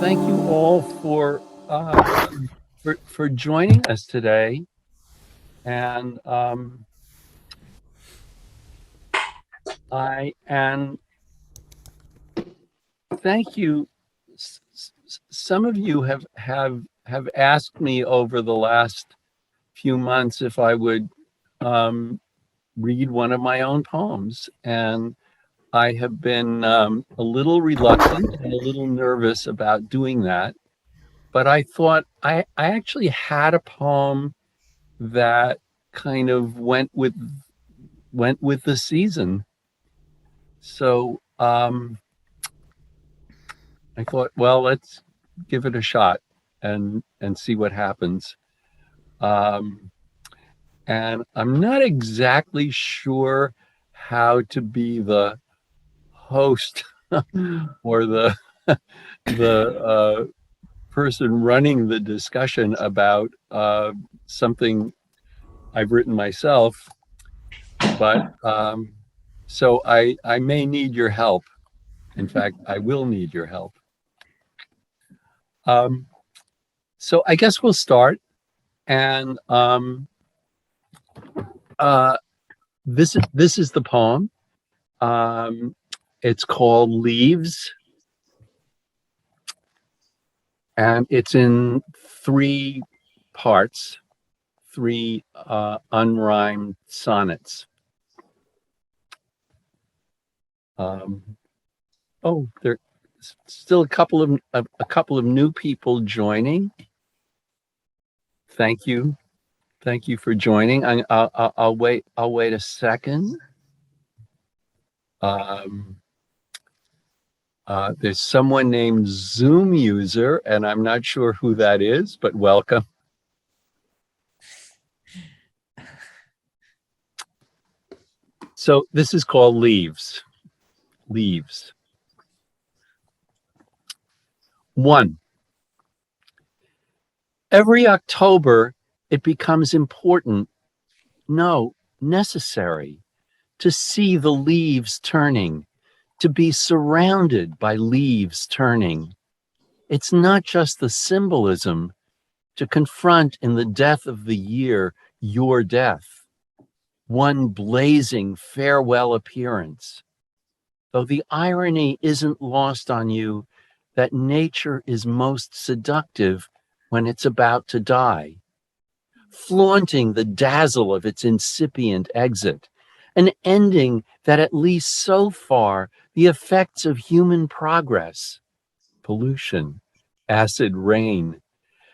thank you all for joining us today, and I and thank you. Some of you have asked me over the last few months if I would um, read one of my own poems, and I have been a little reluctant and a little nervous about doing that. But I thought I actually had a poem that kind of went with the season. So I thought, well, let's give it a shot and see what happens. Um, and I'm not exactly sure how to be the host or the person running the discussion about something I've written myself, but so I may need your help. In fact, I will need your help. Um, so I guess we'll start. And uh, this is the poem. Um, it's called Leaves, and it's in three parts, three unrhymed sonnets. Um, oh, there's still a couple of new people joining. Thank you. Thank you for joining. I'll wait. I'll wait a second. Um, there's someone named Zoom user, and I'm not sure who that is, but welcome. So this is called Leaves. Leaves. 1. Every October, it becomes important, no, necessary, to see the leaves turning, to be surrounded by leaves turning. It's not just the symbolism to confront in the death of the year your death, one blazing farewell appearance. Though the irony isn't lost on you that nature is most seductive when it's about to die, flaunting the dazzle of its incipient exit, an ending that at least so far the effects of human progress, pollution, acid rain,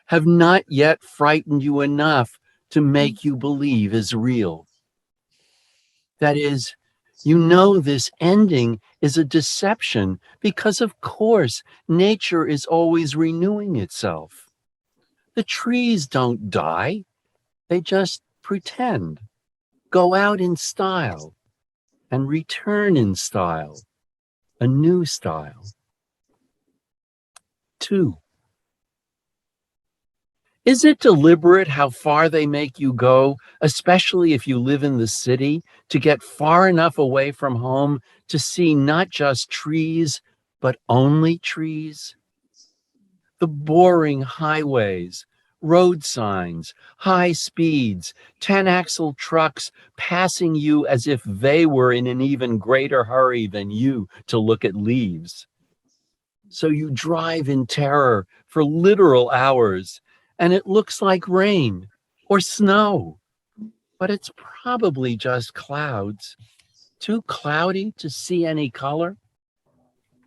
have not yet frightened you enough to make you believe is real. That is, you know this ending is a deception because, of course, nature is always renewing itself. The trees don't die, they just pretend, go out in style, and return in style, a new style. 2. Is it deliberate how far they make you go, especially if you live in the city, to get far enough away from home to see not just trees, but only trees? The boring highways, road signs, high speeds, 10-axle trucks passing you as if they were in an even greater hurry than you to look at leaves. So you drive in terror for literal hours, and it looks like rain or snow, but it's probably just clouds, too cloudy to see any color.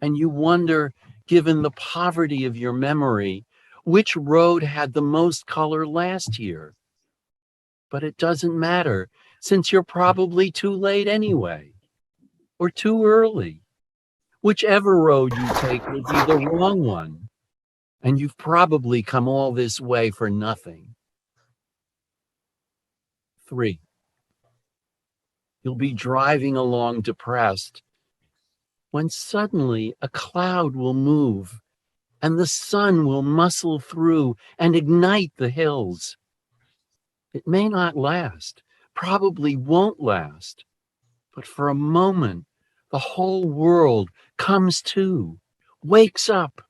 And you wonder, given the poverty of your memory, which road had the most color last year. But it doesn't matter, since you're probably too late anyway, or too early. Whichever road you take will be the wrong one, and you've probably come all this way for nothing. 3. You'll be driving along depressed when suddenly a cloud will move and the sun will muscle through and ignite the hills. It may not last, probably won't last, but for a moment, the whole world comes to, wakes up,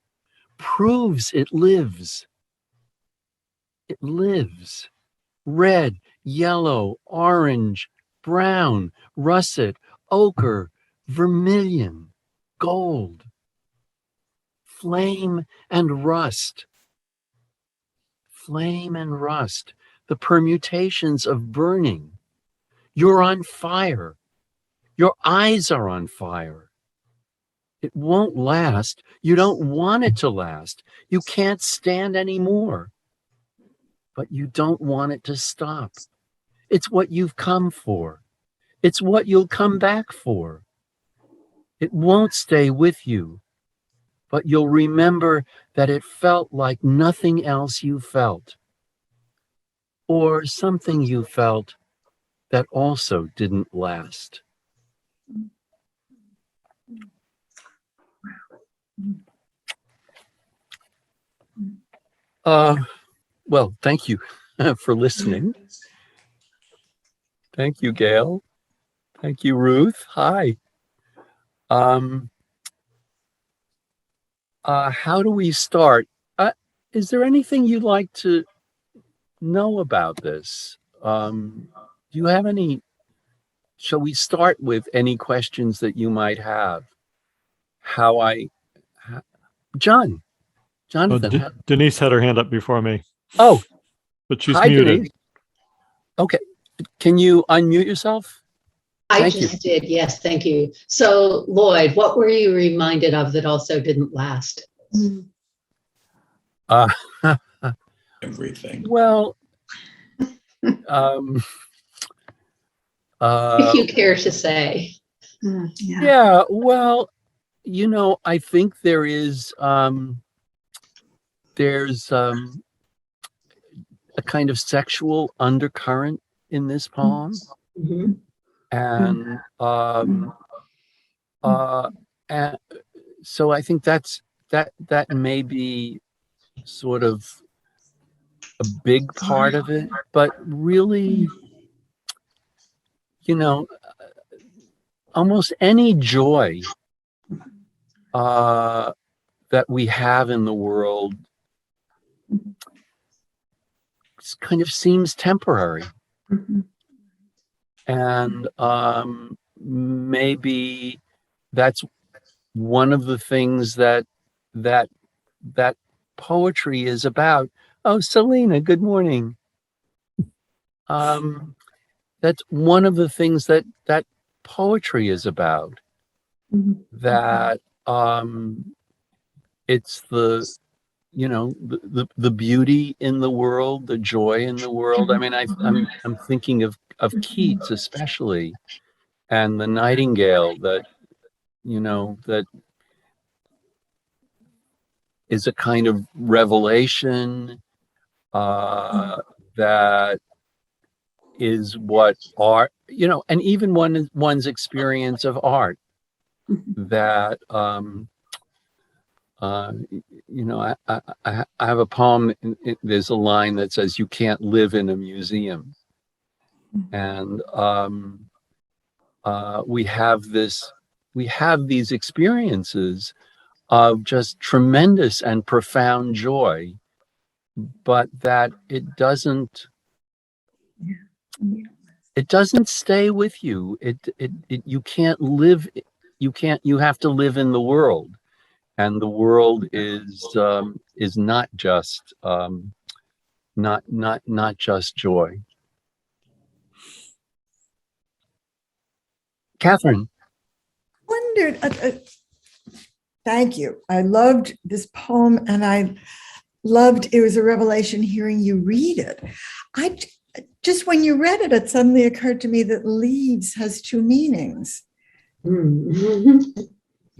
proves it lives. It lives. Red, yellow, orange, brown, russet, ochre, vermilion, gold, flame and rust. Flame and rust, the permutations of burning. You're on fire. Your eyes are on fire. It won't last. You don't want it to last. You can't stand anymore. But you don't want it to stop. It's what you've come for. It's what you'll come back for. It won't stay with you, but you'll remember that it felt like nothing else you felt, or something you felt that also didn't last. Well, thank you for listening. Thank you, Gail. Thank you, Ruth. Hi. How do we start? Is there anything you'd like to know about this? Do you have any? Shall we start with any questions that you might have? Jonathan. Denise had her hand up before me. Oh, but she's hi, muted. Denise. Okay, can you unmute yourself? I just did, yes, thank you. So, Lloyd, what were you reminded of that also didn't last? Everything. Well, if you care to say. Yeah, well, I think there's a kind of sexual undercurrent in this poem. Mm-hmm. And so I think that may be sort of a big part of it, but really, almost any joy that we have in the world kind of seems temporary. And maybe that's one of the things that poetry is about. Oh, Selena, good morning. That's one of the things that poetry is about. That it's the beauty in the world, the joy in the world. I mean, I'm thinking of Keats especially, and the nightingale that is a kind of revelation that is what art, and even one's experience of art that I have a poem. There's a line that says, "You can't live in a museum," and we have these experiences of just tremendous and profound joy, but that it doesn't stay with you. You can't live. You have to live in the world. And the world is not just not just joy. Catherine. Wondered. Thank you. I loved this poem, and I loved. It was a revelation hearing you read it. I just when you read it, it suddenly occurred to me that leaves has two meanings.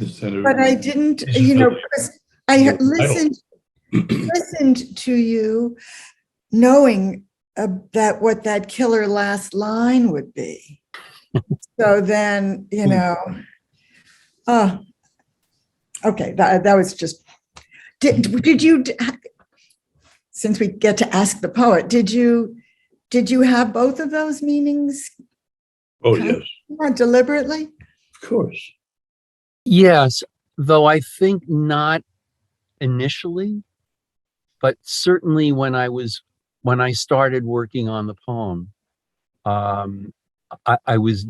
But I didn't, because I listened to you knowing that what that killer last line would be. So then, okay, that was just, did you, since we get to ask the poet, did you have both of those meanings? Oh, yes. Deliberately? Of course. Yes, though I think not initially, but certainly when I started working on the poem, I was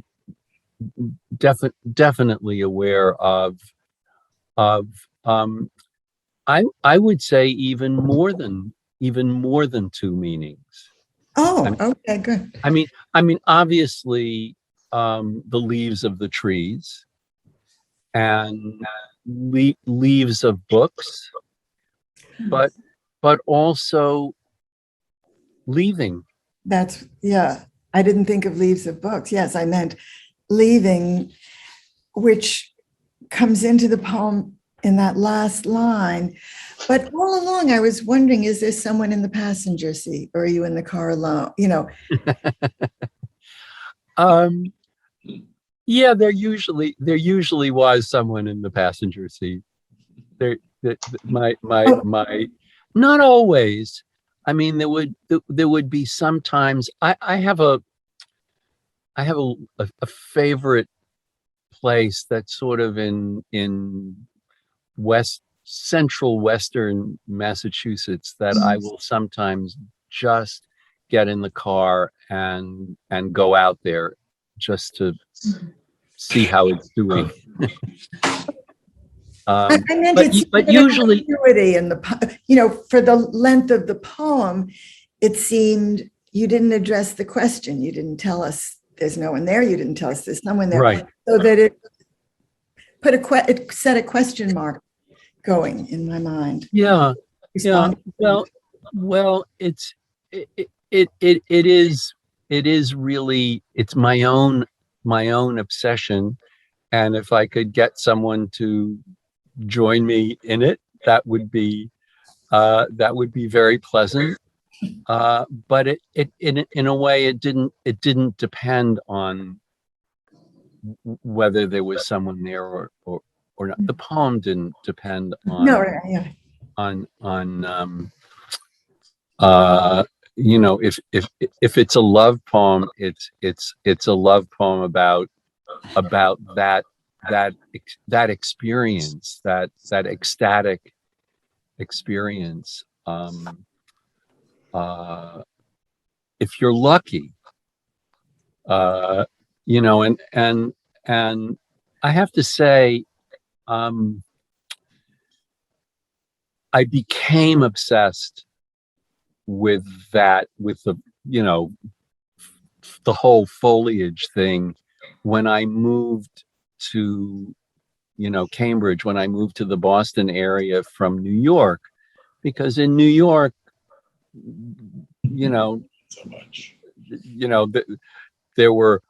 definitely aware of I would say even more than two meanings. Oh, okay, good. I mean, obviously, the leaves of the trees and leaves of books, but also leaving. That's, yeah. I didn't think of leaves of books. Yes, I meant leaving, which comes into the poem in that last line. But all along, I was wondering, is there someone in the passenger seat, or are you in the car alone? You know. Yeah, there usually was someone in the passenger seat. My not always. I mean, there would be sometimes. I have a favorite place that's sort of in central western Massachusetts that I will sometimes just get in the car and go out there just to see how it's doing. I meant but usually, in the, for the length of the poem, it seemed you didn't address the question. You didn't tell us there's no one there. You didn't tell us there's someone there. Right. So that it set a question mark going in my mind. Yeah. Yeah. Well, it is really, it's my own obsession. And if I could get someone to join me in it, that would be very pleasant. But it in a way, it didn't depend on whether there was someone there or not. The poem didn't depend on if it's a love poem, it's a love poem about that experience, that ecstatic experience. If you're lucky, and I have to say, I became obsessed with the the whole foliage thing when I moved to Cambridge, when I moved to the Boston area from New York, because in New York, so much. There were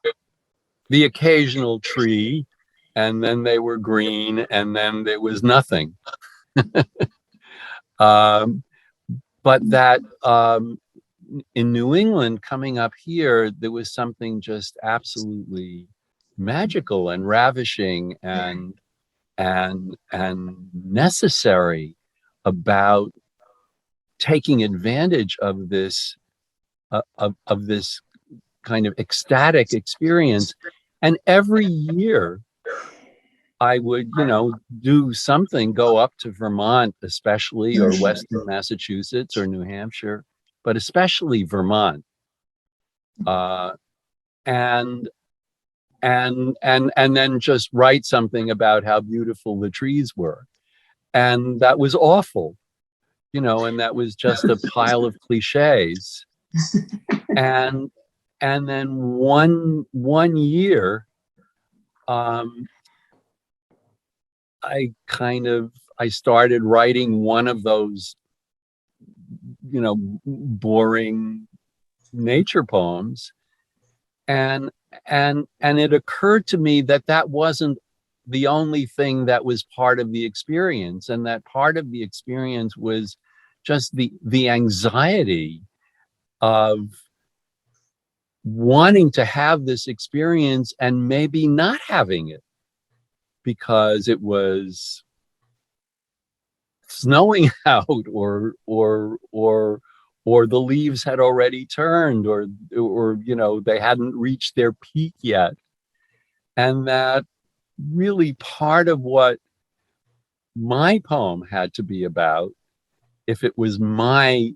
the occasional tree, and then they were green, and then there was nothing. But that in New England, coming up here, there was something just absolutely magical and ravishing and necessary about taking advantage of this kind of ecstatic experience. And every year I would, do something, go up to Vermont, especially, or Western Massachusetts or New Hampshire, but especially Vermont. And then just write something about how beautiful the trees were. And that was awful, and that was just a pile of cliches. And then one year, I started writing one of those, boring nature poems. And it occurred to me that wasn't the only thing that was part of the experience. And that part of the experience was just the anxiety of wanting to have this experience and maybe not having it because it was snowing out or the leaves had already turned or they hadn't reached their peak yet. And that really part of what my poem had to be about, if it was my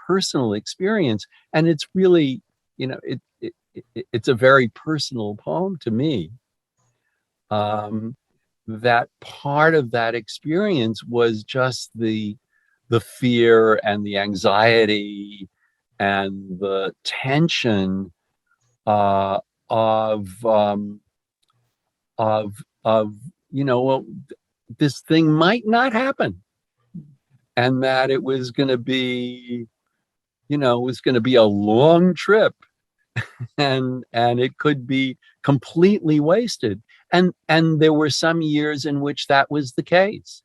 personal experience. And it's really, it's a very personal poem to me. That part of that experience was just the fear and the anxiety and the tension uh, of of of well, this thing might not happen, and that it was going to be, it was going to be a long trip, and it could be completely wasted. And there were some years in which that was the case,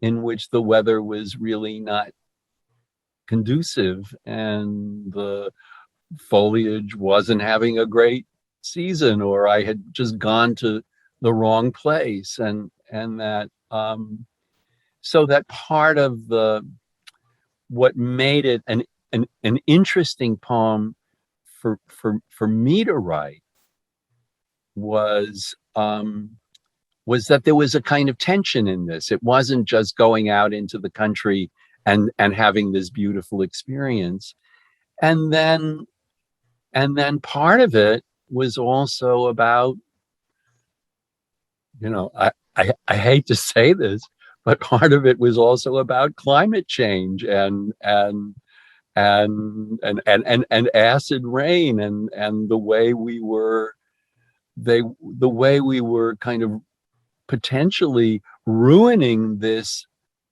in which the weather was really not conducive and the foliage wasn't having a great season, or I had just gone to the wrong place, and that so that part of the what made it an interesting poem for me to write was that there was a kind of tension in this. It wasn't just going out into the country and having this beautiful experience. And then part of it was also about, I hate to say this, but part of it was also about climate change and acid rain and the way we were kind of potentially ruining this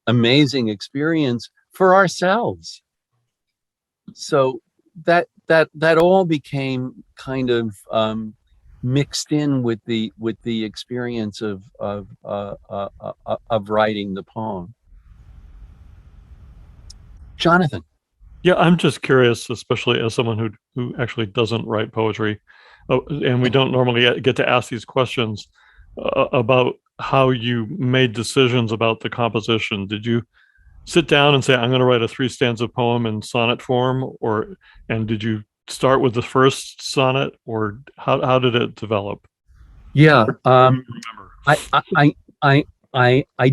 amazing experience for ourselves. So that all became kind of mixed in with the experience of writing the poem. Jonathan. Yeah, I'm just curious, especially as someone who actually doesn't write poetry, and we don't normally get to ask these questions about how you made decisions about the composition. Did you sit down and say, I'm going to write a 3-stanza poem in sonnet form, and did you start with the first sonnet, or how did it develop? Yeah, I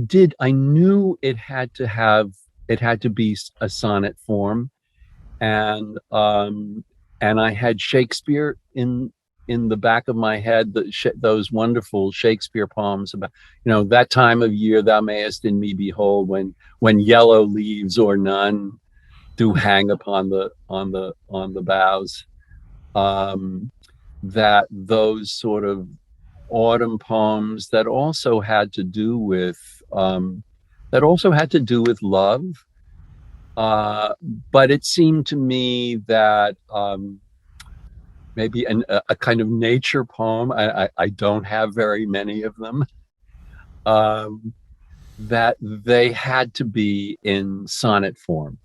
did. I knew it had to be a sonnet form, and I had Shakespeare in the back of my head, those wonderful Shakespeare poems about, that time of year thou mayest in me behold, when yellow leaves or none do hang upon the boughs. That those sort of autumn poems that also had to do with love. But it seemed to me that maybe a kind of nature poem, I don't have very many of them, that they had to be in sonnet form,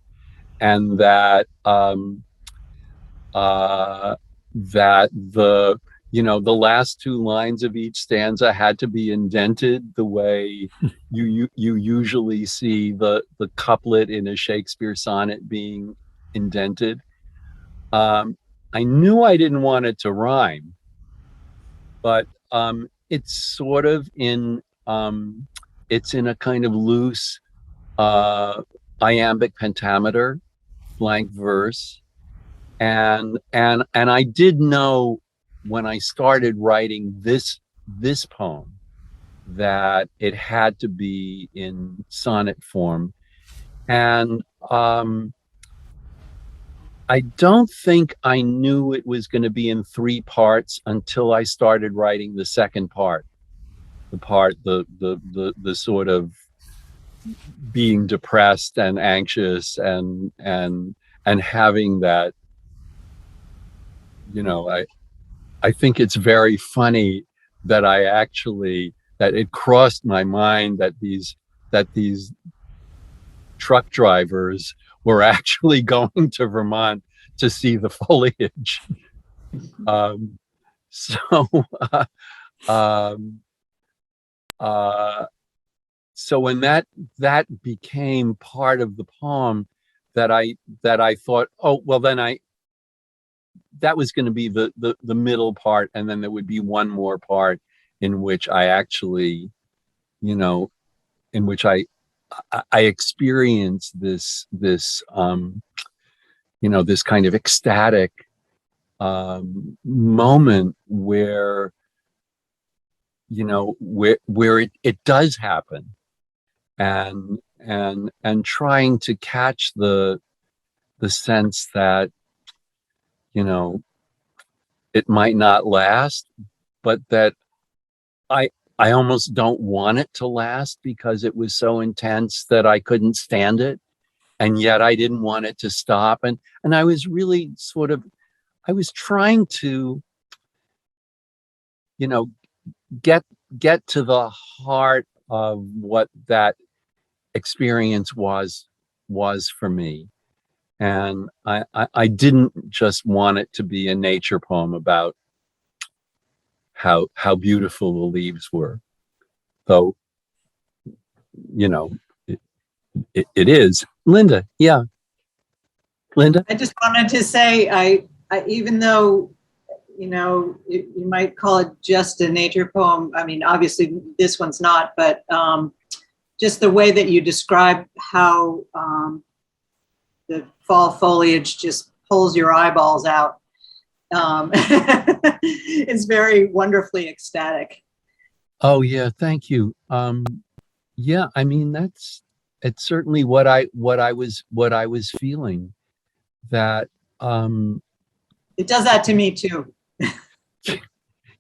and that that the last 2 lines of each stanza had to be indented the way you usually see the couplet in a Shakespeare sonnet being indented. I knew I didn't want it to rhyme, but it's sort of in it's in a kind of loose iambic pentameter, blank verse, and I did know when I started writing this poem that it had to be in sonnet form. And I don't think I knew it was going to be in 3 parts until I started writing the second part, the sort of being depressed and anxious and having that, I think it's very funny that that it crossed my mind that these truck drivers were actually going to Vermont to see the foliage. So when that became part of the poem, that I thought, oh well, then that was going to be the middle part, and then there would be one more part in which I actually, in which I experience this this kind of ecstatic moment where where it does happen, and trying to catch the sense that it might not last, but that I almost don't want it to last because it was so intense that I couldn't stand it, and yet I didn't want it to stop. And I was really I was trying to get to the heart of what that experience was for me. And I didn't just want it to be a nature poem about how beautiful the leaves were, though it is. Linda, yeah. Linda? I just wanted to say, I even though, you might call it just a nature poem. I mean, obviously this one's not, but just the way that you describe how the fall foliage just pulls your eyeballs out. It's very wonderfully ecstatic. Oh yeah, thank you. Yeah, I mean it's certainly what I was feeling. That it does that to me too.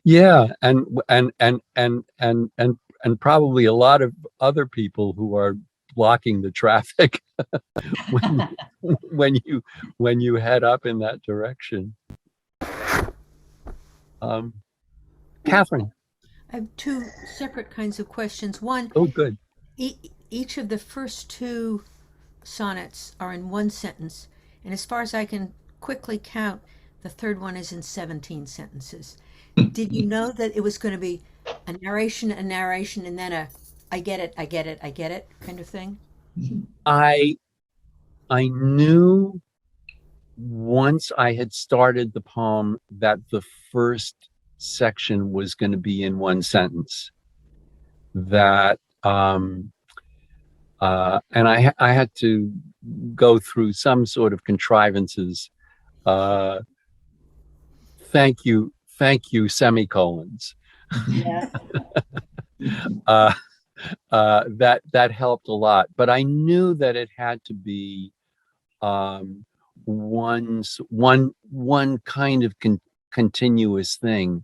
Yeah, and probably a lot of other people who are blocking the traffic when you head up in that direction. Catherine. I have two separate kinds of questions. One, oh good. Each of the first two sonnets are in one sentence, and as far as I can quickly count, the third one is in 17 sentences. Did you know that it was going to be a narration, and then a I get it kind of thing? I knew once I had started the poem that the first section was going to be in one sentence. That and I had to go through some sort of contrivances. Thank you, semicolons. Yeah. That helped a lot, but I knew that it had to be one kind of continuous thing,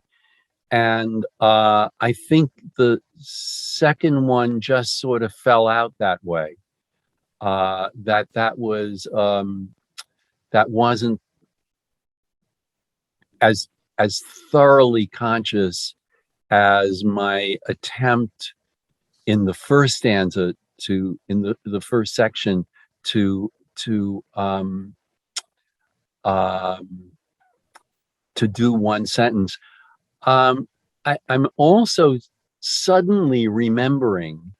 and I think the second one just sort of fell out that way. That wasn't as thoroughly conscious as my attempt in the first stanza in the first section to do one sentence. I'm also suddenly remembering,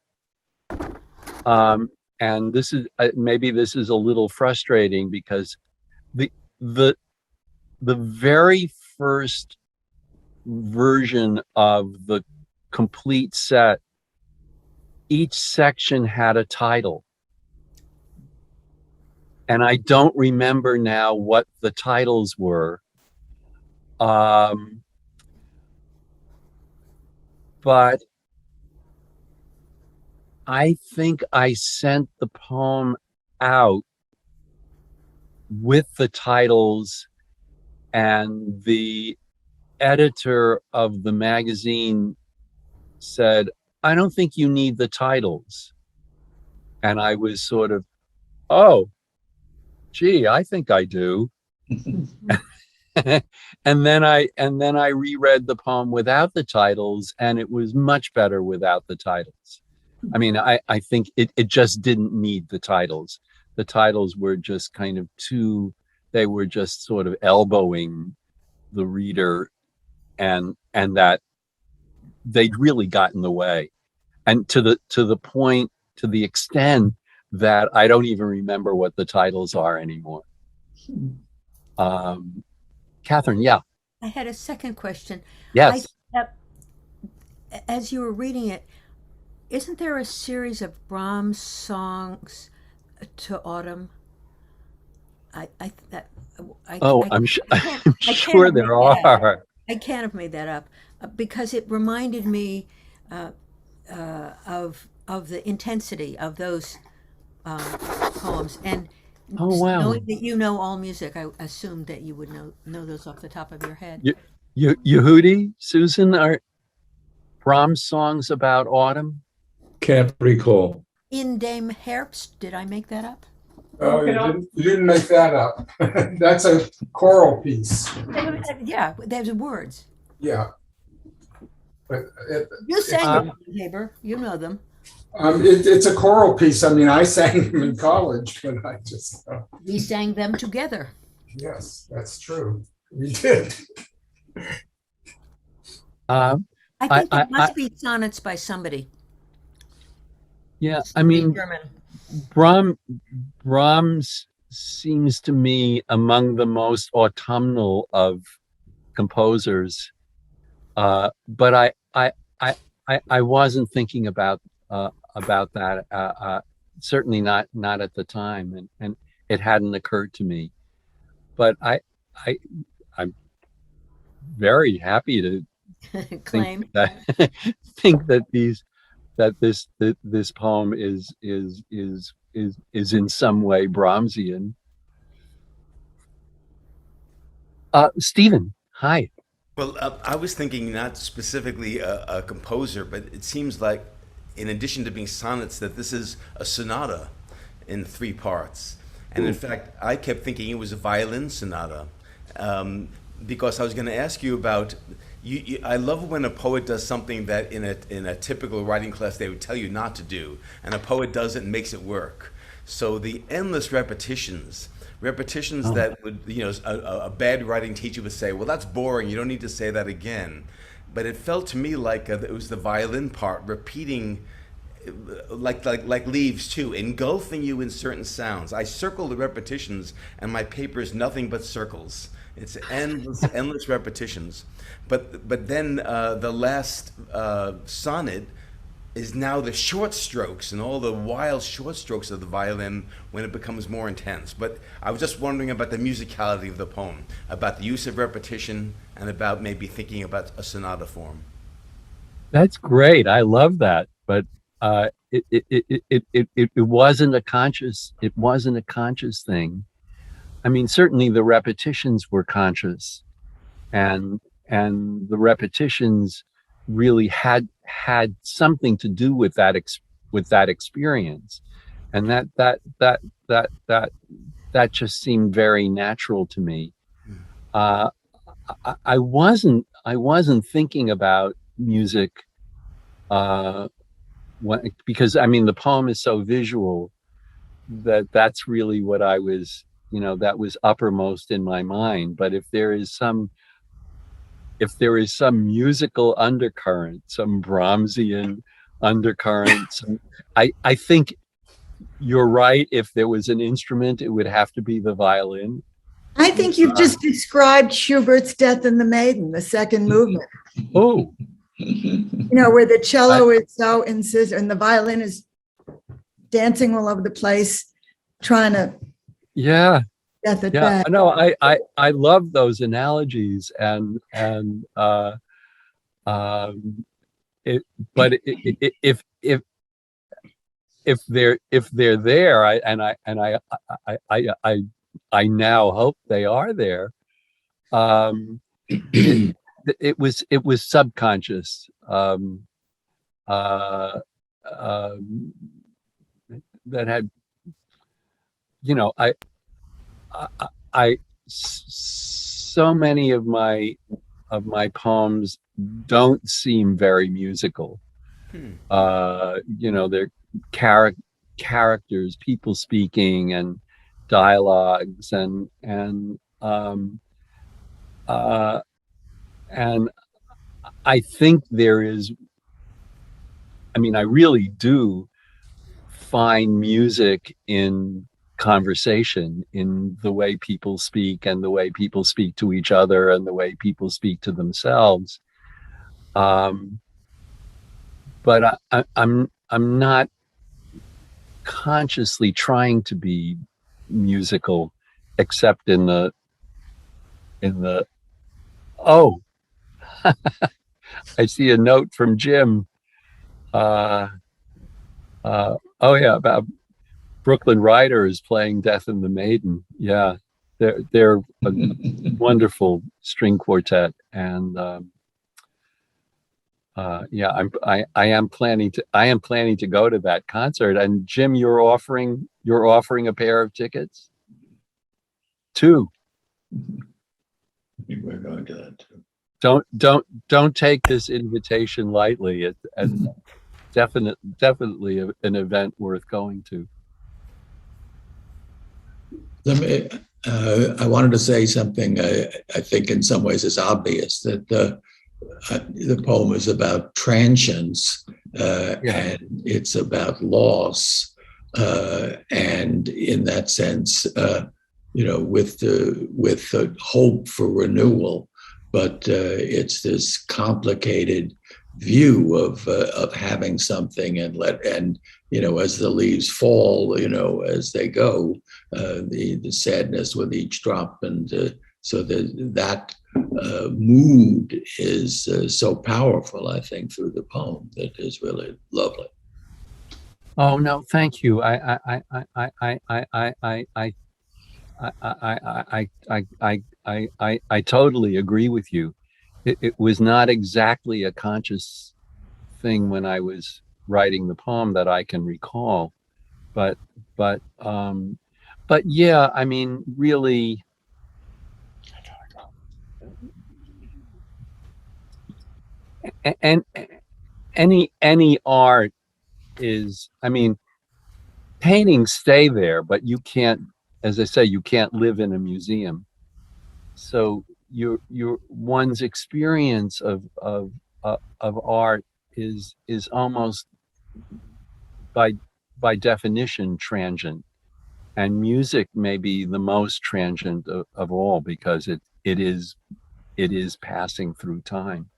and this is maybe this is a little frustrating, because the very first version of the complete set, each section had a title, and I don't remember now what the titles were. But I think I sent the poem out with the titles, and the editor of the magazine said, "I don't think you need the titles." And I was sort of, oh, gee, I think I do. and then I reread the poem without the titles, and it was much better without the titles. I mean, I think it just didn't need the titles. The titles were just kind of they were just sort of elbowing the reader, and that they'd really got in the way. And to the point, to the extent that I don't even remember what the titles are anymore. Catherine, yeah. I had a second question. Yes. As you were reading it, isn't there a series of Brahms songs to autumn? That Oh, can't, I'm I can't sure have made there that up. are. I can't have made that up because it reminded me of the intensity of those poems. And Oh, wow. knowing that you know all music, I assumed that you would know those off the top of your head. Yehudi, Susan, are Brahms songs about autumn? Can't recall. In Dame Herbst, did I make that up? Oh, you didn't make that up. That's a choral piece. Yeah, there's words. Yeah. But You sang them, Haber. You know them. it's a choral piece. I mean, I sang them in college, but I just. We sang them together. Yes, that's true. We did. I think it must be sonnets by somebody. Yeah, I mean, German. Brahms seems to me among the most autumnal of composers, but I wasn't thinking about that. Certainly not at the time, and it hadn't occurred to me. But I'm very happy to Claim think that this poem is in some way Brahmsian. Stephen, hi. Well, I was thinking not specifically a composer, but it seems like, in addition to being sonnets, that this is a sonata in 3 parts. And in fact, I kept thinking it was a violin sonata, because I was going to ask you about. I love when a poet does something that in a typical writing class they would tell you not to do, and a poet does it and makes it work. So the endless repetitions that would, a bad writing teacher would say, well, that's boring, you don't need to say that again. But it felt to me like it was the violin part repeating, like leaves too, engulfing you in certain sounds. I circle the repetitions, and my paper is nothing but circles. It's endless repetitions. But then the last sonnet is now the short strokes and all the wild short strokes of the violin when it becomes more intense. But I was just wondering about the musicality of the poem, about the use of repetition, and about maybe thinking about a sonata form. That's great. I love that. But it wasn't a conscious. It wasn't a conscious thing. I mean, certainly the repetitions were conscious, and the repetitions really had something to do with that experience, and that just seemed very natural to me. I wasn't thinking about music because I mean the poem is so visual that's really what I was, that was uppermost in my mind. But if there is some musical undercurrent, some Brahmsian undercurrent, I think you're right. If there was an instrument, it would have to be the violin. I think you've just described Schubert's Death and the Maiden, the second movement. Oh, where the cello is so insistent and the violin is dancing all over the place, trying to get it yeah. back. No, I love those analogies, but if they're there, I now hope they are there. It was subconscious. That had, so many of my poems don't seem very musical. They're characters, people speaking, and dialogues, and I think there is. I mean, I really do find music in conversation, in the way people speak, and the way people speak to each other, and the way people speak to themselves. But I'm not consciously trying to be musical, except in the oh, I see a note from Jim. Oh yeah, about Brooklyn Rider is playing Death and the Maiden. Yeah, they're a wonderful string quartet, and yeah, I am planning to go to that concert. And Jim, you're offering a pair of tickets. Two. We're going to that too. Don't take this invitation lightly. It's definitely an event worth going to. Let me, I wanted to say something I think in some ways is obvious, that the poem is about transience, and it's about loss. And in that sense, with the hope for renewal, but it's this complicated view of having something and as the leaves fall, as they go, the sadness with each drop, and so that mood is so powerful, I think, through the poem, that is really lovely. Oh no, thank you. I totally agree with you. It was not exactly a conscious thing when I was writing the poem that I can recall, but yeah, I mean, really, and any art is, I mean, paintings stay there, but you can't, as I say, you can't live in a museum. So your one's experience of art is almost by definition transient, and music may be the most transient of all, because it is passing through time.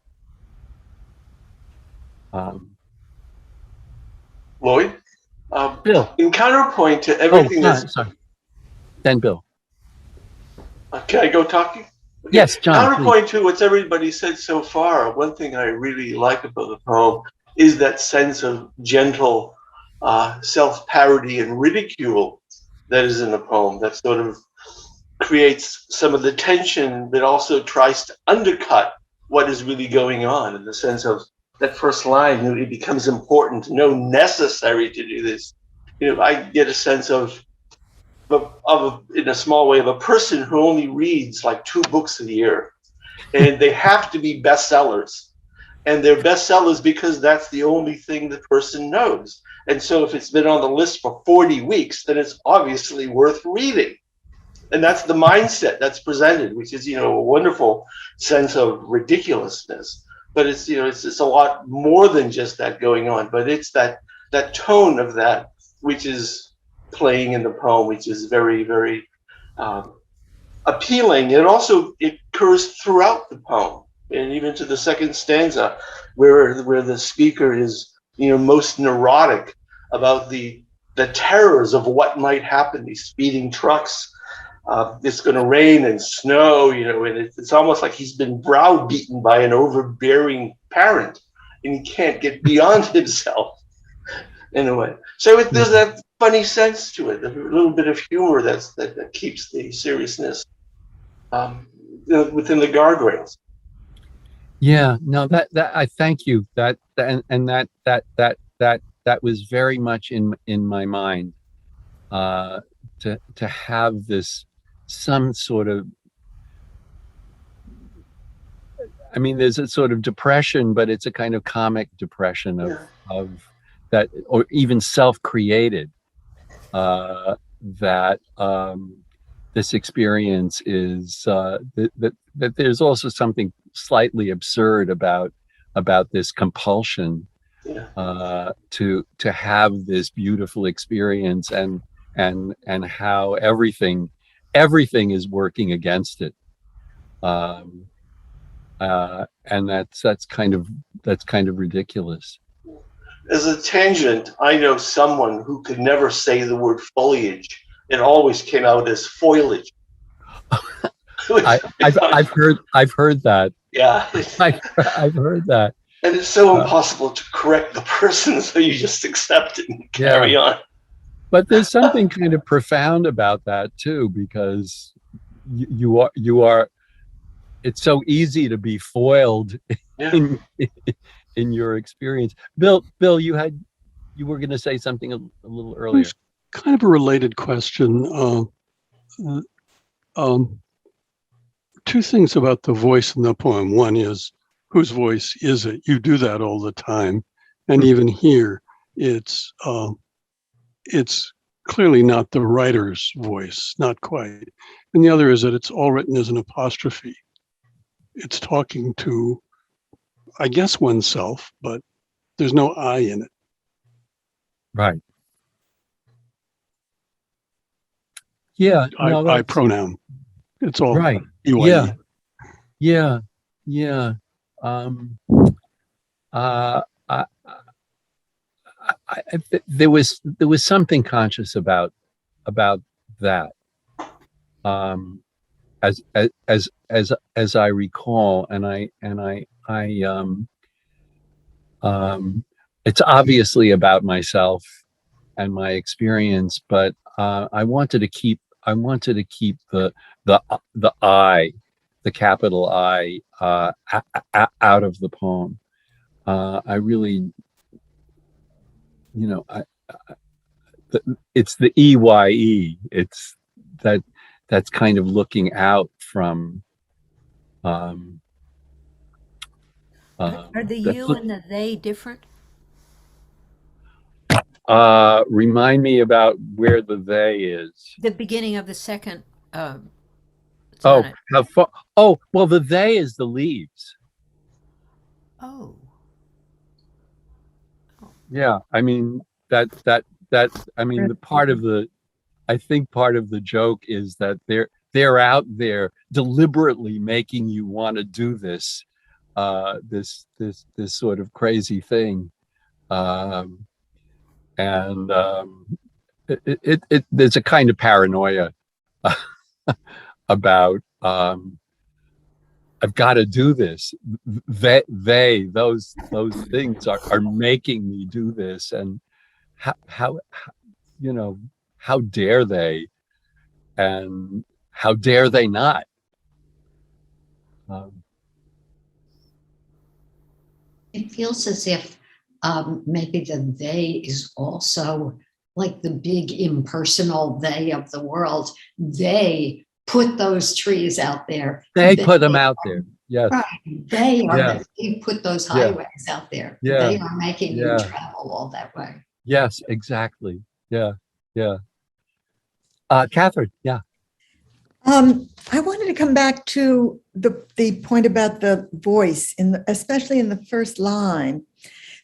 Lloyd, Bill, in counterpoint to everything that's sorry. Then Bill. Can I go talking? Okay. Yes, John. Counterpoint to what's everybody said so far, one thing I really like about the poem is that sense of gentle self-parody and ridicule that is in the poem, that sort of creates some of the tension, but also tries to undercut what is really going on, in the sense of that first line, it becomes important to know, necessary to do this. I get a sense of in a small way, of a person who only reads like 2 books a year, and they have to be bestsellers, and they're bestsellers because that's the only thing the person knows. And so if it's been on the list for 40 weeks, then it's obviously worth reading. And that's the mindset that's presented, which is, a wonderful sense of ridiculousness. But it's, it's a lot more than just that going on. But it's that tone of that, which is playing in the poem, which is very, very appealing. And also it occurs throughout the poem, and even to the second stanza, where the speaker is, most neurotic about the terrors of what might happen. These speeding trucks, it's going to rain and snow, and it's almost like he's been browbeaten by an overbearing parent, and he can't get beyond himself in a way. So there's that funny sense to it, a little bit of humor that keeps the seriousness within the guardrails. Yeah, no, that I thank you. That was very much in my mind, to have this some sort of, I mean, there's a sort of depression, but it's a kind of comic depression of that, or even self-created, that this experience is, that there's also something slightly absurd about this compulsion to have this beautiful experience, and how everything is working against it, and that's kind of ridiculous. As a tangent, I know someone who could never say the word foliage. It always came out as foliage. I've heard that. Yeah. I've heard that. And it's so impossible to correct the person, so you just accept it and carry on. But there's something kind of profound about that too, because you are. It's so easy to be foiled in your experience. Bill, you were going to say something a little earlier. It's kind of a related question. Two things about the voice in the poem. One is, whose voice is it? You do that all the time, and even here, it's clearly not the writer's voice, not quite. And the other is that it's all written as an apostrophe. It's talking to, I guess, oneself, but there's no I in it. Right. Yeah. I pronoun. It's all right. EYE. Yeah. There was something conscious about that. As I recall, and it's obviously about myself and my experience, but I wanted to keep the I, the capital I, out of the poem. I really, it's the EYE. It's that's kind of looking out from. Are the you and the they different? Remind me about where the they is. The beginning of the second. Sonnet. How far? Oh, well, the they is the leaves. Oh. Yeah, I mean that. I mean, I think part of the joke is that they're out there deliberately making you want to do this, this sort of crazy thing, and there's a kind of paranoia about I've got to do this. Those things are making me do this, and how dare they, and how dare they not? It feels as if maybe the they is also like the big impersonal they of the world. They put those trees out there. They put them out there. Yes. Right. They are. They put those highways out there. Yeah. They are making you travel all that way. Yes, exactly. Yeah. Catherine. Yeah. I wanted to come back to the point about the voice, especially in the first line.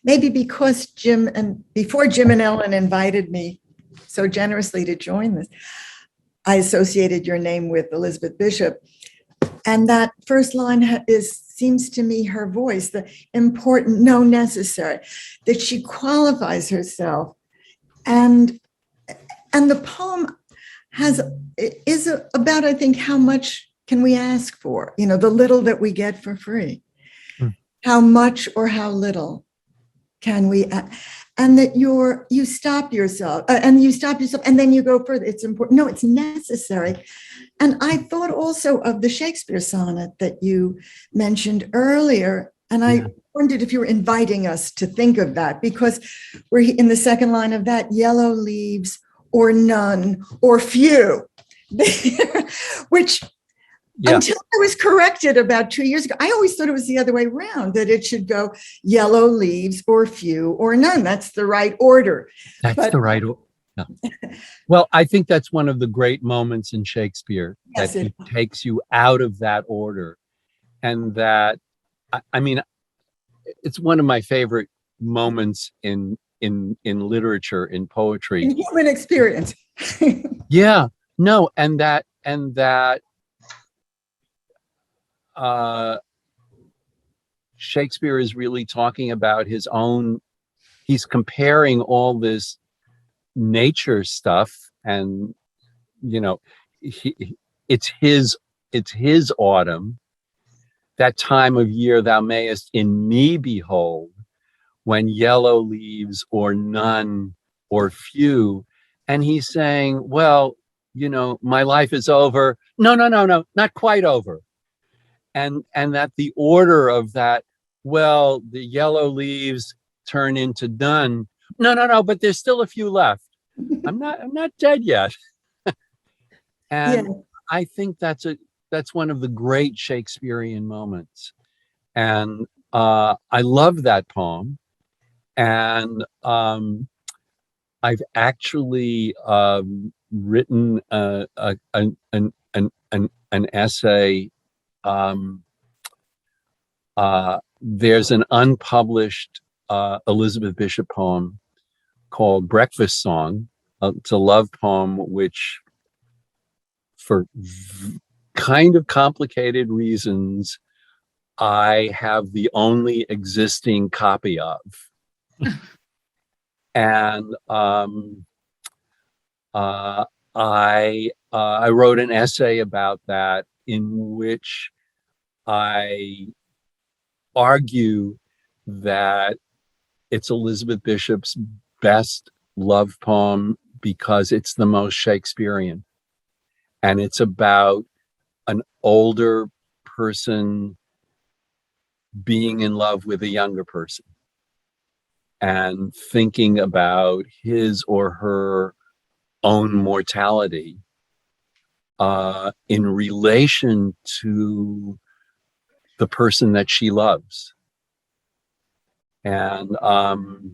Maybe because before Jim and Ellen invited me so generously to join this, I associated your name with Elizabeth Bishop. And that first line seems to me her voice, the important, no necessary, that she qualifies herself. And the poem is about, I think, how much can we ask for? The little that we get for free. How much or how little can we, and that you stop yourself, and then you go further. It's important. No, it's necessary. And I thought also of the Shakespeare sonnet that you mentioned earlier, and I wondered if you were inviting us to think of that, because we're in the second line of that, yellow leaves or none or few, which until I was corrected about 2 years ago, I always thought it was the other way around, that it should go yellow leaves or few or none. That's the right order. That's the right order. No. Well, I think that's one of the great moments in Shakespeare, that he takes you out of that order. And that, I mean, it's one of my favorite moments in literature, in poetry. In human experience. Yeah. No, and that Shakespeare is really talking about his own he's comparing all this nature stuff, and it's his autumn, that time of year thou mayest in me behold, when yellow leaves or none or few. And he's saying, well, my life is over. No, not quite over. And that the order of that, well, the yellow leaves turn into none. No, but there's still a few left. I'm not dead yet. And I think that's one of the great Shakespearean moments. And I love that poem. And I've actually written an essay. There's an unpublished Elizabeth Bishop poem called Breakfast Song. It's a love poem, which, for kind of complicated reasons, I have the only existing copy of. And I wrote an essay about that, in which I argue that it's Elizabeth Bishop's best love poem because it's the most Shakespearean. And it's about an older person being in love with a younger person and thinking about his or her own mortality in relation to the person that she loves. And I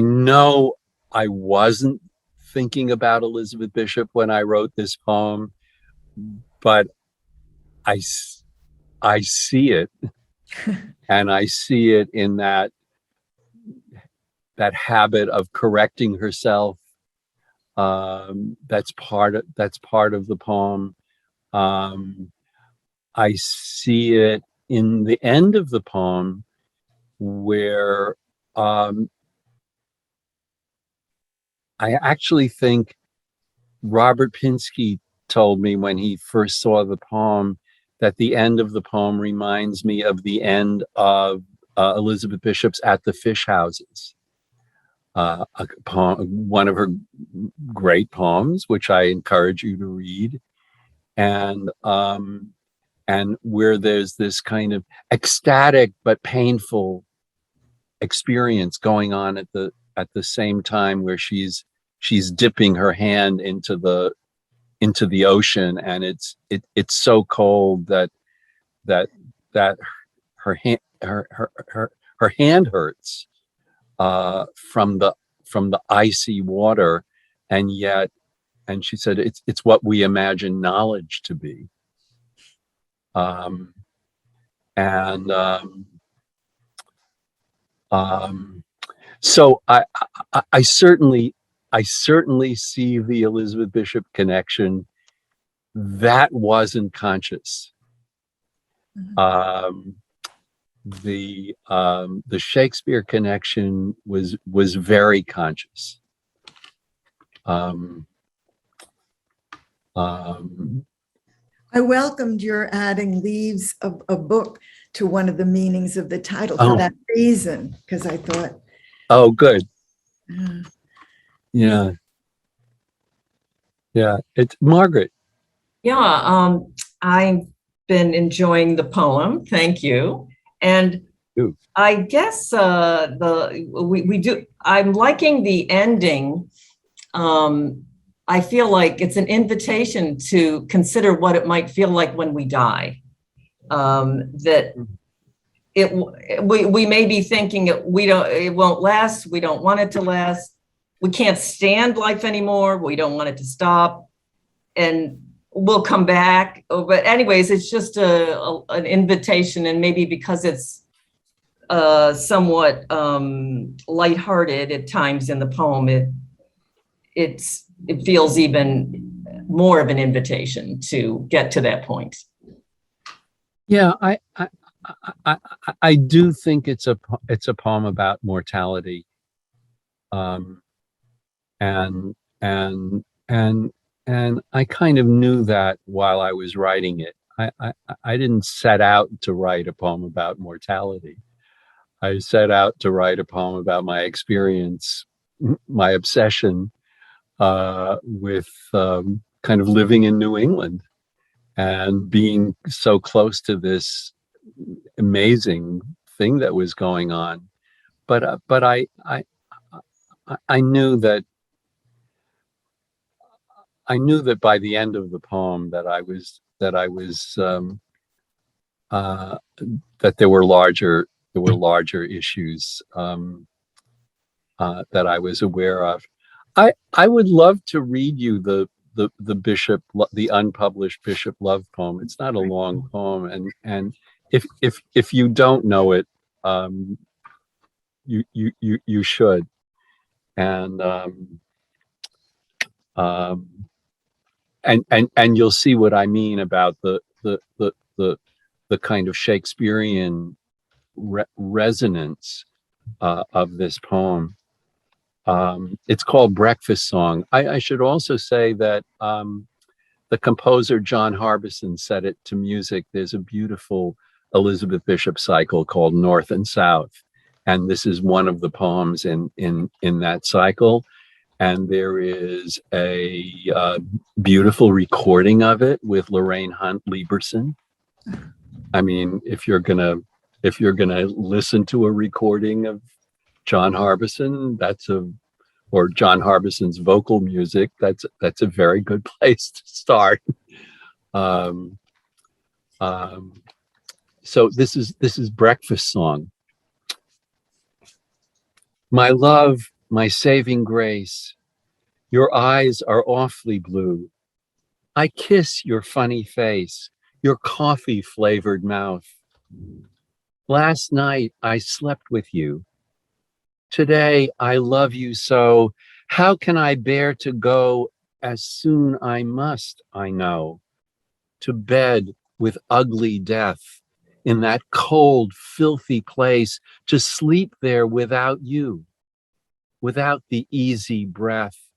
know I wasn't thinking about Elizabeth Bishop when I wrote this poem, but I see it, and I see it in that habit of correcting herself. That's part of the poem. I see it in the end of the poem, where I actually think Robert Pinsky told me when he first saw the poem that the end of the poem reminds me of the end of Elizabeth Bishop's At the Fish Houses, a poem, one of her great poems, which I encourage you to read, and where there's this kind of ecstatic but painful experience going on at the same time, where she's dipping her hand into the ocean, and it's so cold that her hand hurts from the icy water, and she said it's what we imagine knowledge to be. So I certainly see the Elizabeth Bishop connection. That wasn't conscious. The Shakespeare connection was very conscious. I welcomed your adding leaves of a book to one of the meanings of the title for that reason, because I thought, oh, good. Yeah. It's Margaret. Yeah, I've been enjoying the poem. Thank you. And I guess we do. I'm liking the ending. I feel like it's an invitation to consider what it might feel like when we die. That we may be thinking it won't last. We don't want it to last. We can't stand life anymore. We don't want it to stop, and we'll come back. But anyways, it's just an invitation, and maybe because it's somewhat lighthearted at times in the poem, it feels even more of an invitation to get to that point. Yeah, I, I do think it's a poem about mortality, um, and and and and I kind of knew that while I was writing it. I didn't set out to write a poem about mortality. I set out to write a poem about my experience, my obsession with kind of living in New England and being so close to this amazing thing that was going on. But I knew that by the end of the poem that I was uh, that there were larger issues that I was aware of. I would love to read you the unpublished Bishop Love poem. It's not a long poem, and if you don't know it, um, you should. And um, and you'll see what I mean about the kind of Shakespearean resonance of this poem. It's called Breakfast Song. I should also say that the composer John Harbison set it to music. There's a beautiful Elizabeth Bishop cycle called North and South, and this is one of the poems in that cycle. And there is a beautiful recording of it with Lorraine Hunt Lieberson. I mean, if you're gonna listen to a recording of John Harbison, or John Harbison's vocal music, that's a very good place to start. Um, so this is Breakfast Song. My love, my saving grace, your eyes are awfully blue. I kiss your funny face, your coffee flavored mouth. Last night I slept with you. Today I love you so. How can I bear to go as soon I must, I know, to bed with ugly death in that cold, filthy place, to sleep there without you, without the easy breath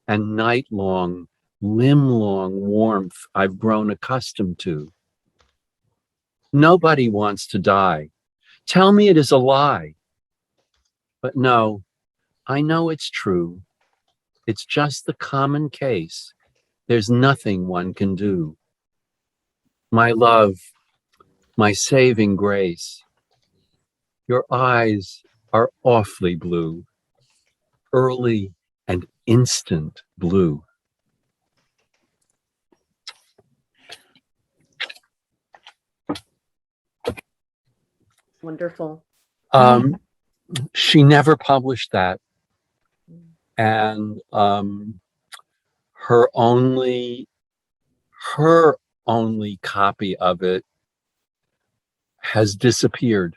and night-long, limb-long warmth I've grown accustomed to. Nobody wants to die. Tell me it is a lie. But no, I know it's true. It's just the common case. There's nothing one can do. My love, my saving grace, your eyes are awfully blue, early and instant blue. Wonderful. She never published that. And her only copy of it has disappeared.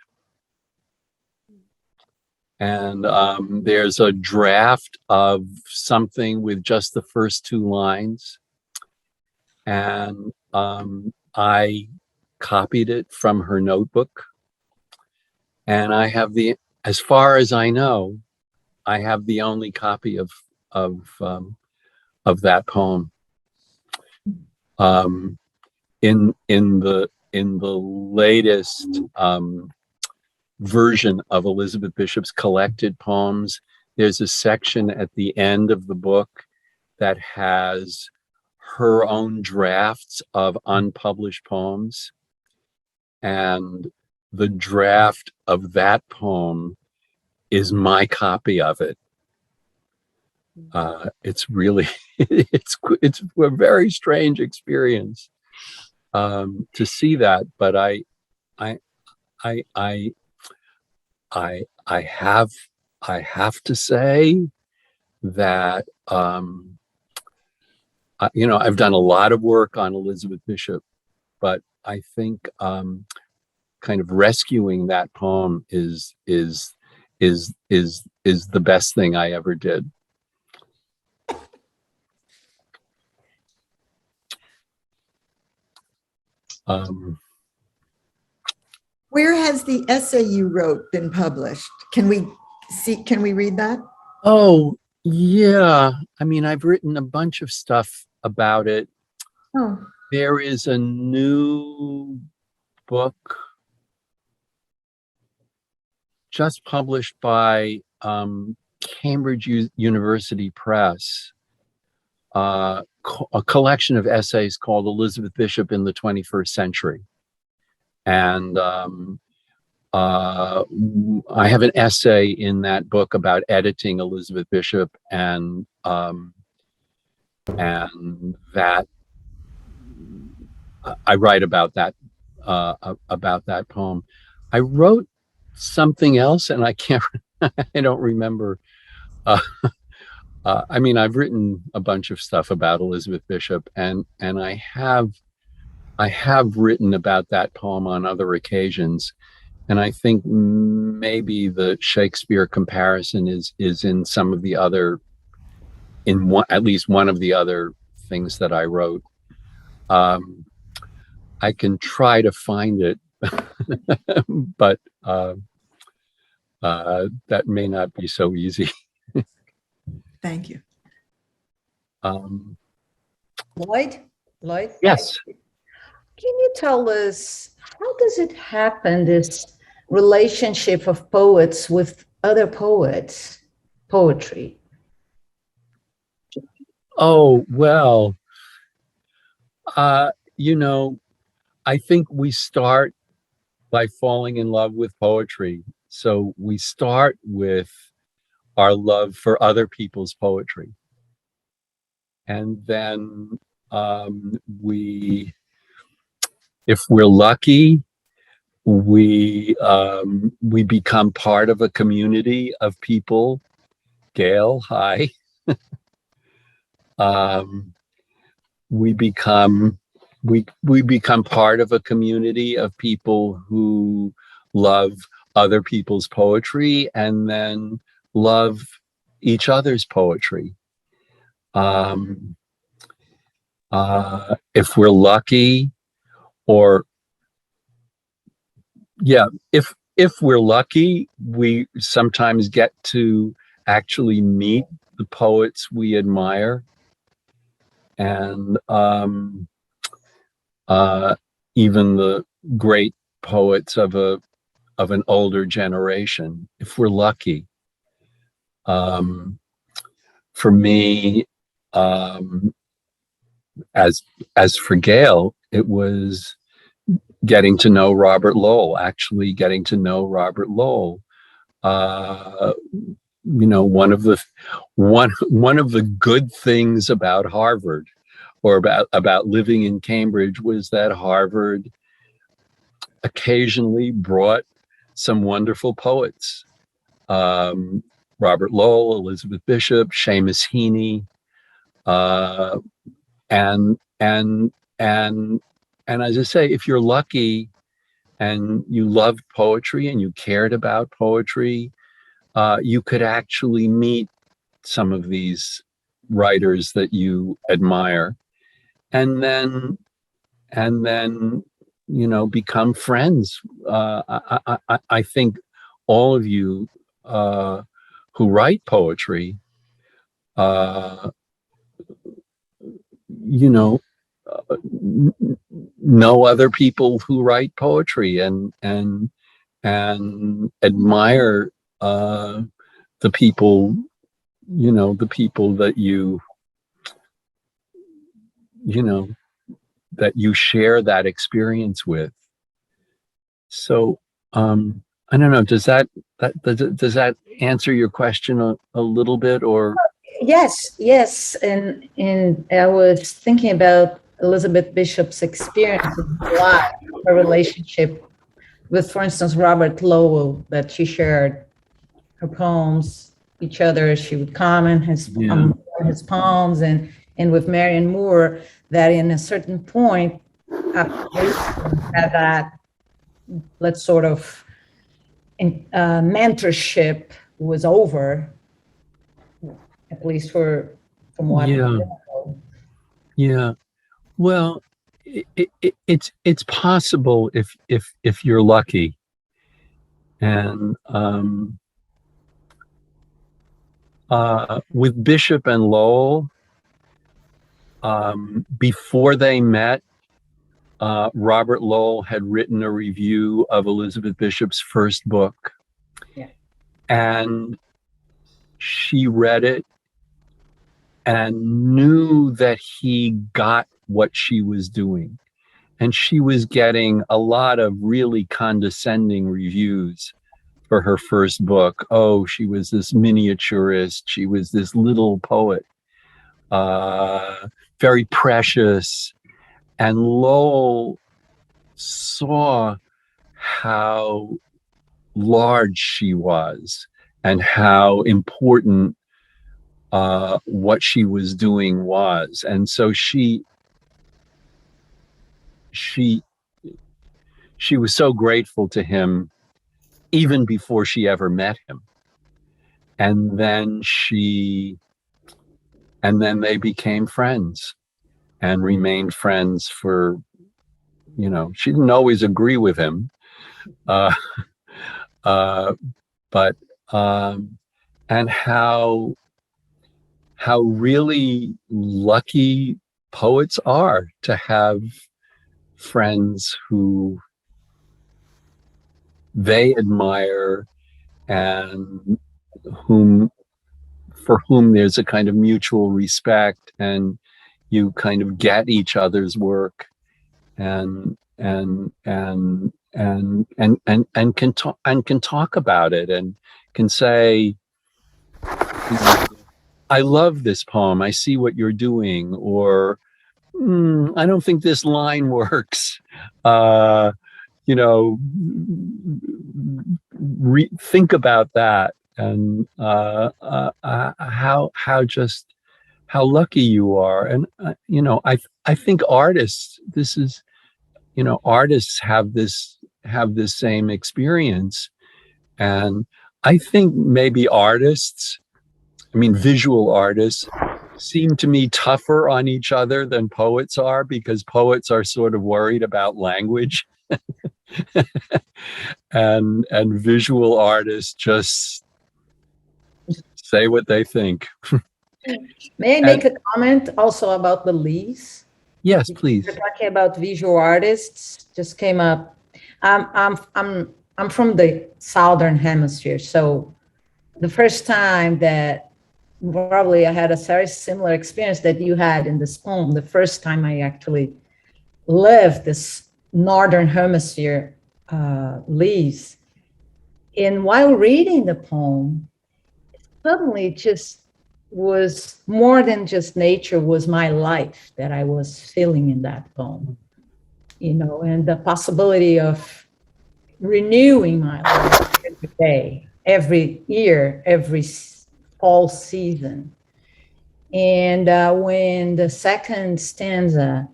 And there's a draft of something with just the first two lines. And I copied it from her notebook. And I have as far as I know, I have the only copy of that poem. In the latest version of Elizabeth Bishop's collected poems, there's a section at the end of the book that has her own drafts of unpublished poems, and the draft of that poem is my copy of it. It's really it's a very strange experience to see that, but I have to say that I've done a lot of work on Elizabeth Bishop, but I think kind of rescuing that poem is the best thing I ever did. Where has the essay you wrote been published? Can we read that? Oh, yeah. I mean, I've written a bunch of stuff about it. Oh, There is a new book just published by Cambridge University Press, a collection of essays called Elizabeth Bishop in the 21st Century. And I have an essay in that book about editing Elizabeth Bishop, and that I write about that poem. I wrote something else, and I can't. I don't remember. I mean, I've written a bunch of stuff about Elizabeth Bishop, and I have written about that poem on other occasions. And I think maybe the Shakespeare comparison is in some of the other, at least one of the other things that I wrote. I can try to find it, but that may not be so easy. thank you. Lloyd? Yes. Can you tell us, how does it happen, this relationship of poets with other poets, poetry? Oh, well, I think we start by falling in love with poetry. So we start with our love for other people's poetry. And then if we're lucky, we become part of a community of people. Gail, hi. We become part of a community of people who love other people's poetry and then love each other's poetry. If we're lucky, if we're lucky, we sometimes get to actually meet the poets we admire, and even the great poets of an older generation, if we're lucky. For me, as for Gail, it was getting to know Robert Lowell, actually getting to know Robert Lowell. One of the good things about Harvard, or about living in Cambridge, was that Harvard occasionally brought some wonderful poets. Robert Lowell, Elizabeth Bishop, Seamus Heaney, and as I say, if you're lucky and you loved poetry and you cared about poetry, you could actually meet some of these writers that you admire, and then become friends. I think all of you who write poetry, know other people who write poetry and admire the people that you share that experience with. So I don't know, does that answer your question a little bit, or? Yes. And I was thinking about Elizabeth Bishop's experience in life, her relationship with, for instance, Robert Lowell, that she shared her poems, each other. She would comment his poems, and with Marianne Moore, that in a certain point, had that, let's sort of, mentorship was over, at least from what I know. Yeah. Well, it's possible if you're lucky. And with Bishop and Lowell, before they met, Robert Lowell had written a review of Elizabeth Bishop's first book. Yeah. And she read it and knew that he got what she was doing. And she was getting a lot of really condescending reviews for her first book. Oh, she was this miniaturist. She was this little poet, very precious. And Lowell saw how large she was and how important what she was doing was. And so she was so grateful to him even before she ever met him. And then they became friends and remained friends for, she didn't always agree with him. But and how really lucky poets are to have friends who they admire and for whom there's a kind of mutual respect, and you kind of get each other's work and can talk about it and can say, I love this poem, I see what you're doing, or I don't think this line works. Think about that, and how lucky you are. And I think artists, artists have this same experience. And I think maybe visual artists seem to me tougher on each other than poets are, because poets are sort of worried about language. and visual artists just say what they think. May I make a comment also about the leaves? Yes, please. We're talking about visual artists. Just came up. I'm from the Southern Hemisphere, so the first time that probably I had a very similar experience that you had in this poem, the first time I actually lived this Northern Hemisphere leaves. And while reading the poem, suddenly it just was more than just nature, was my life that I was feeling in that poem, and the possibility of renewing my life every day, every year, every fall season. And when the second stanza,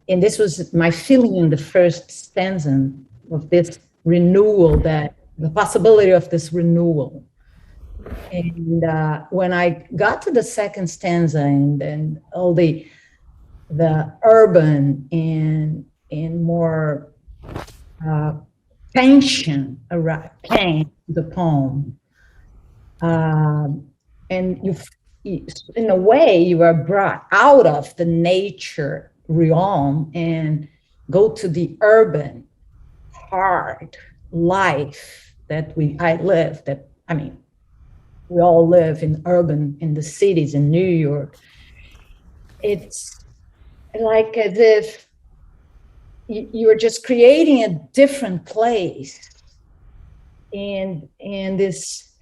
and this was my feeling in the first stanza of this renewal, that the possibility of this renewal. And when I got to the second stanza and all the urban and more tension around the poem, and you, in a way, you are brought out of the nature realm and go to the urban, hard life that I live. We all live in the cities in New York. It's like as if you're just creating a different place. And this,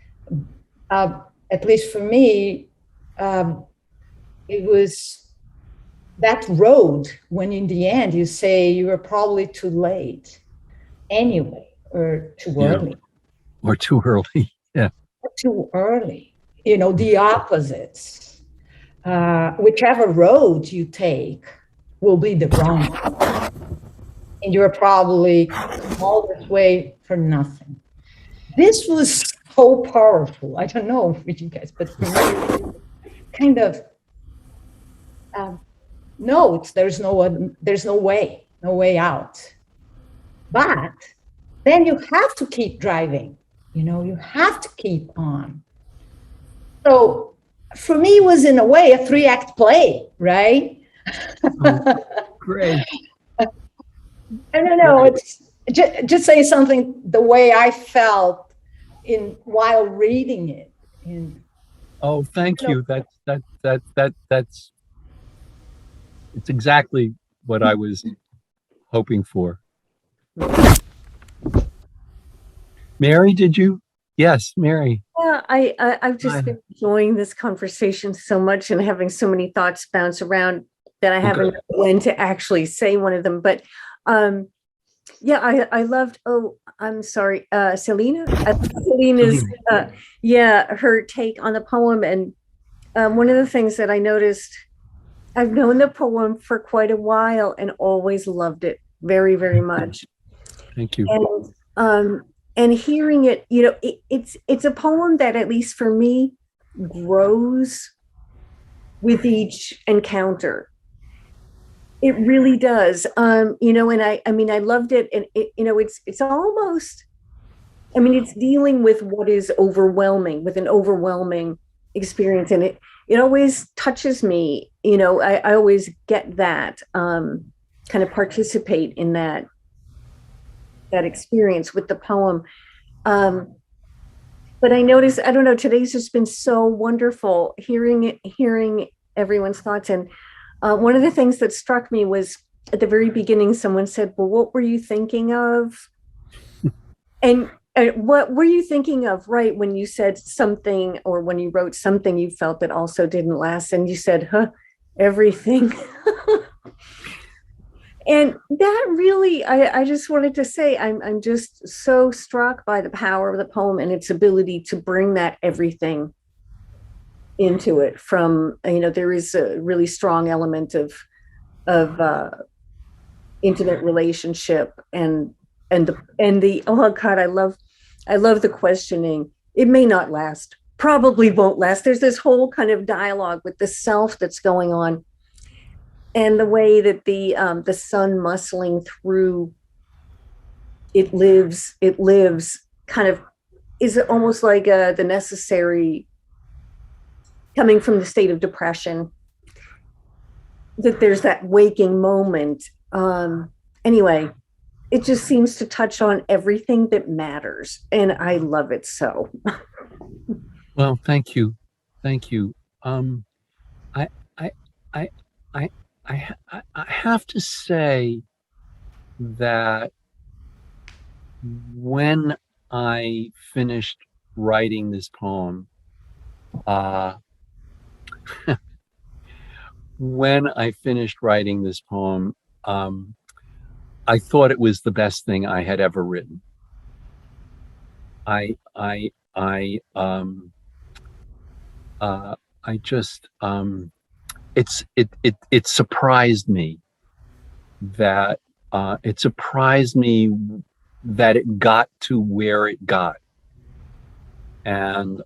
at least for me, it was that road when in the end you say you were probably too late anyway, or too early. Or too early, yeah. Too early, the opposites. Whichever road you take will be the wrong one. And you're probably all this way for nothing. This was so powerful. I don't know for you guys, but for me, kind of, no, there's no way out. But then you have to keep driving. You have to keep on. So for me, it was in a way a 3-act play, right? Great. I don't know. It's just say something the way I felt while reading it. Oh, thank you. That's it's exactly what I was hoping for. Mary, did you? Yes, Mary. Yeah, I've just been enjoying this conversation so much and having so many thoughts bounce around that I haven't known when to actually say one of them. But yeah, I loved. Oh, I'm sorry, Selena. Selena's her take on the poem, and one of the things that I noticed. I've known the poem for quite a while and always loved it very, very much. Thank you. And hearing it, it's a poem that, at least for me, grows with each encounter. It really does. And I loved it. And it's almost, it's dealing with what is overwhelming, with an overwhelming experience. And it always touches me. I always get that, kind of participate in that experience with the poem. But I noticed, I don't know, today's just been so wonderful hearing everyone's thoughts. And one of the things that struck me was at the very beginning, someone said, well, what were you thinking of? And what were you thinking of, right, when you said something, or when you wrote something you felt that also didn't last? And you said, everything. And that really, I just wanted to say, I'm just so struck by the power of the poem and its ability to bring that everything into it. From, there is a really strong element of intimate relationship and the oh God, I love the questioning. It may not last, probably won't last. There's this whole kind of dialogue with the self that's going on. And the way that the sun muscling through it lives kind of is almost like the necessary, coming from the state of depression, that there's that waking moment. Anyway, it just seems to touch on everything that matters, and I love it so. Well, thank you. I have to say that when I finished writing this poem, I thought it was the best thing I had ever written. It surprised me that it got to where it got. And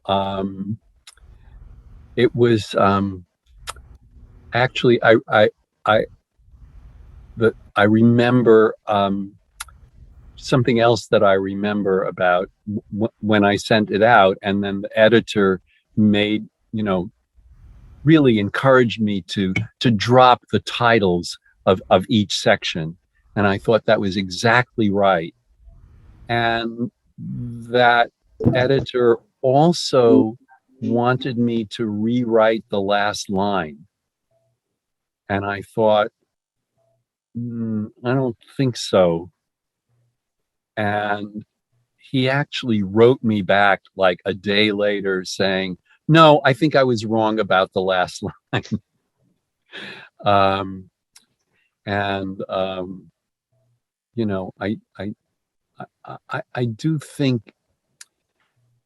it was actually, I remember something else that I remember about when I sent it out, and then the editor made, really encouraged me to drop the titles of each section. And I thought that was exactly right. And that editor also wanted me to rewrite the last line. And I thought, I don't think so. And he actually wrote me back like a day later saying, no, I think I was wrong about the last line. I do think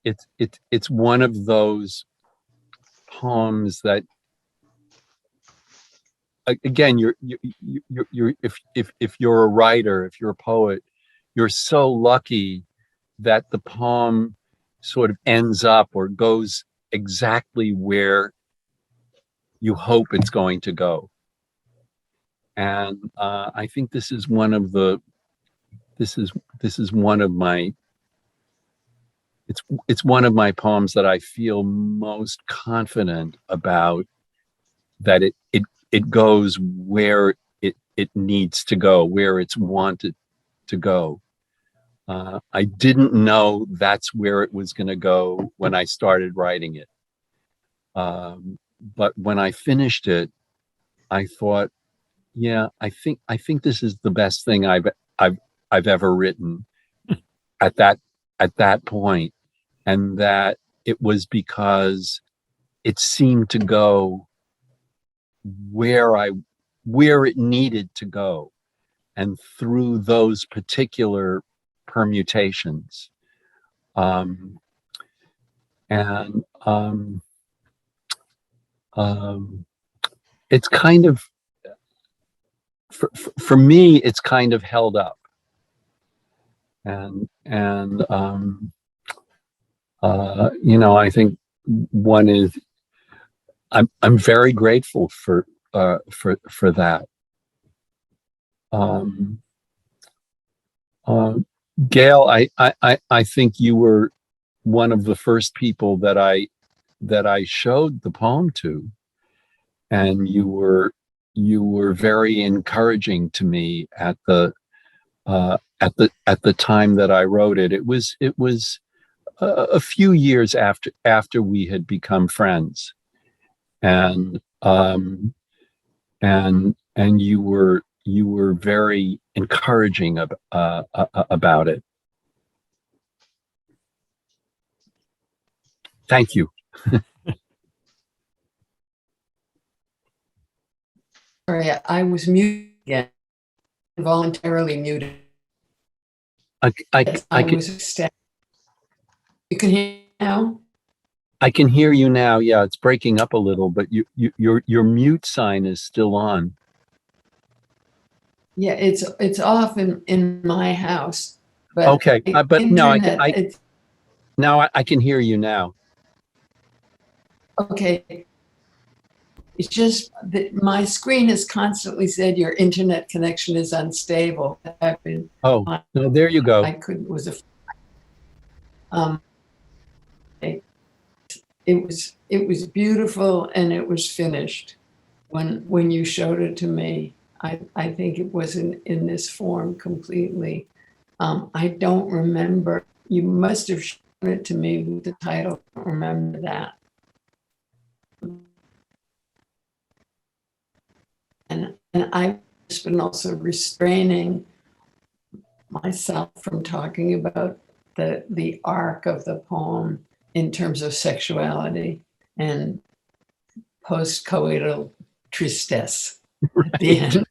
it's one of those poems that, again, you're if you're a writer, if you're a poet, you're so lucky that the poem sort of ends up or goes exactly where you hope it's going to go. And I think this is one of the this is one of my it's one of my poems that I feel most confident about, that it goes where it needs to go, where it's wanted to go. I didn't know that's where it was going to go when I started writing it. But when I finished it, I thought, yeah, I think this is the best thing I've ever written at that point, and that it was because it seemed to go where it needed to go, and through those particular permutations. It's kind of, for me, it's kind of held up. And I think one is, I'm very grateful for that. Gail, I think you were one of the first people that I showed the poem to, and you were very encouraging to me at the time that I wrote it. It was a few years after we had become friends, and you were very encouraging about it. Thank you. Sorry, I was muted again, voluntarily muted. I can, you can hear me now? I can hear you now. Yeah, it's breaking up a little, but your mute sign is still on. Yeah, it's off in my house. But okay, but internet, now I can hear you now. Okay. It's just that my screen has constantly said your internet connection is unstable. No, there you go. I couldn't, it was beautiful, and it was finished when you showed it to me. I think it was in this form completely. I don't remember. You must have shown it to me with the title. I don't remember that. And I've just been also restraining myself from talking about the arc of the poem in terms of sexuality and post-coital tristesse at the end.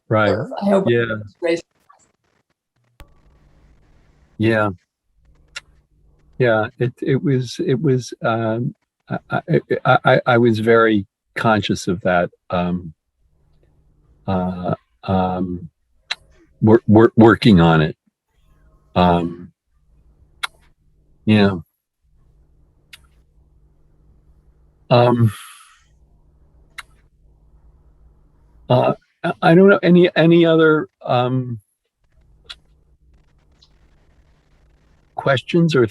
Right. I hope yeah. It was. I was very conscious of that. Working on it. Yeah. I don't know any other questions or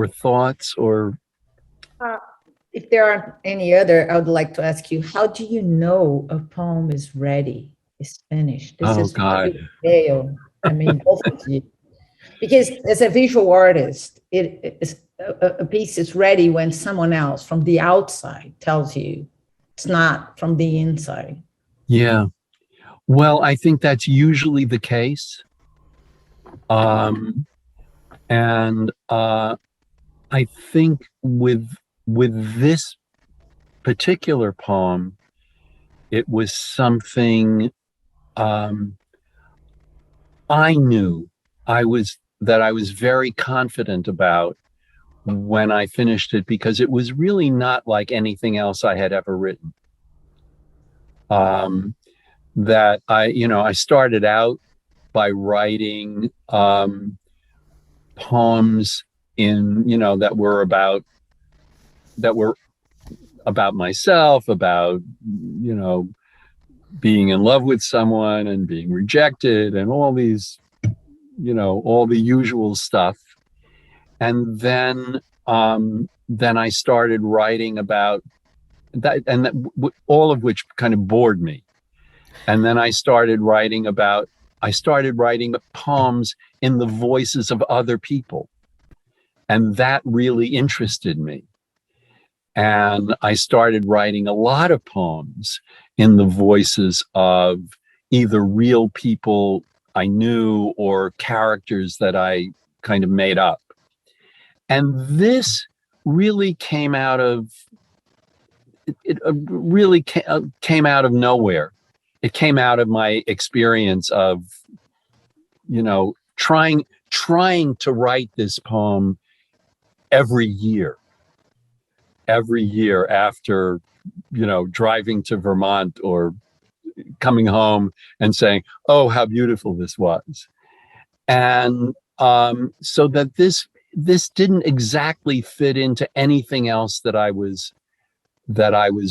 thoughts, or if there aren't any other, I would like to ask you, how do you know a poem is ready, is finished? This is God. Dale. I mean, both of you. Because as a visual artist, a piece is ready when someone else from the outside tells you it's not from the inside. Yeah. Well, I think that's usually the case. And I think with this particular poem, it was something I knew I was very confident about when I finished it, because it was really not like anything else I had ever written. That I started out by writing poems that were about myself, about being in love with someone and being rejected and all these, all the usual stuff. And then I started writing about that, and all of which kind of bored me. And then I started writing poems in the voices of other people. And that really interested me. And I started writing a lot of poems in the voices of either real people I knew or characters that I kind of made up. And this really came out of, it really came out of nowhere. It came out of my experience of, trying to write this poem every year after, driving to Vermont or coming home and saying, oh, how beautiful this was. And so that this didn't exactly fit into anything else that I was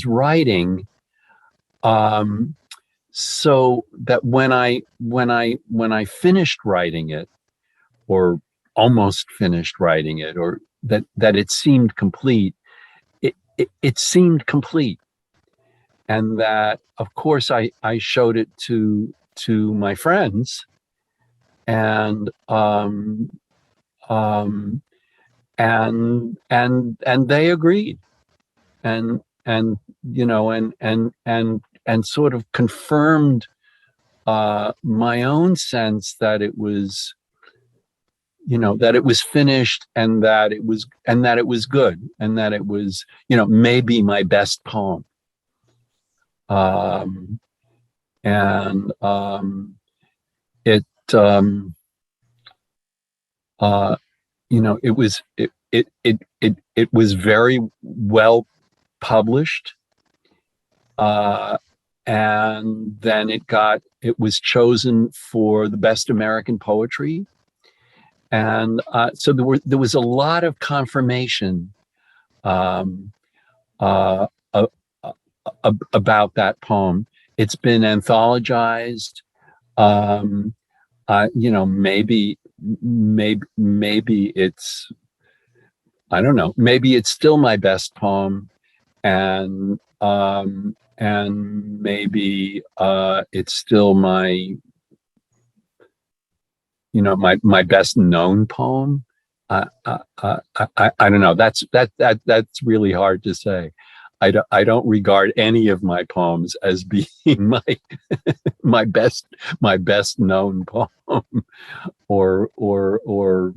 writing. So that when I finished writing it, or almost finished writing it, or that it seemed complete, it seemed complete. And that, of course, I showed it to my friends, and they agreed, and sort of confirmed my own sense that it was, that it was finished, and that it was good, and that it was, maybe my best poem. It was very well published, and then it was chosen for the best American poetry, and so there was a lot of confirmation about that poem. It's been anthologized. Maybe it's, I don't know, maybe it's still my best poem, and maybe it's still my, my best known poem. I don't know. That's really hard to say. I don't regard any of my poems as being my best known poem, or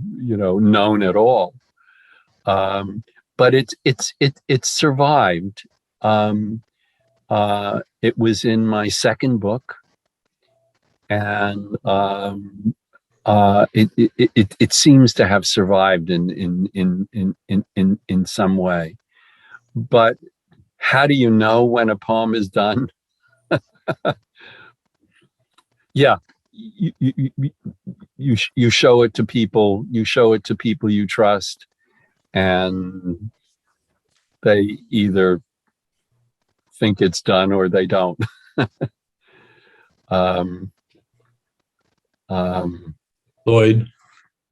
known at all. But it's survived. It was in my second book, and it seems to have survived in some way. But how do you know when a poem is done? Yeah, you show it to people. You show it to people you trust, and they either think it's done or they don't. Lloyd.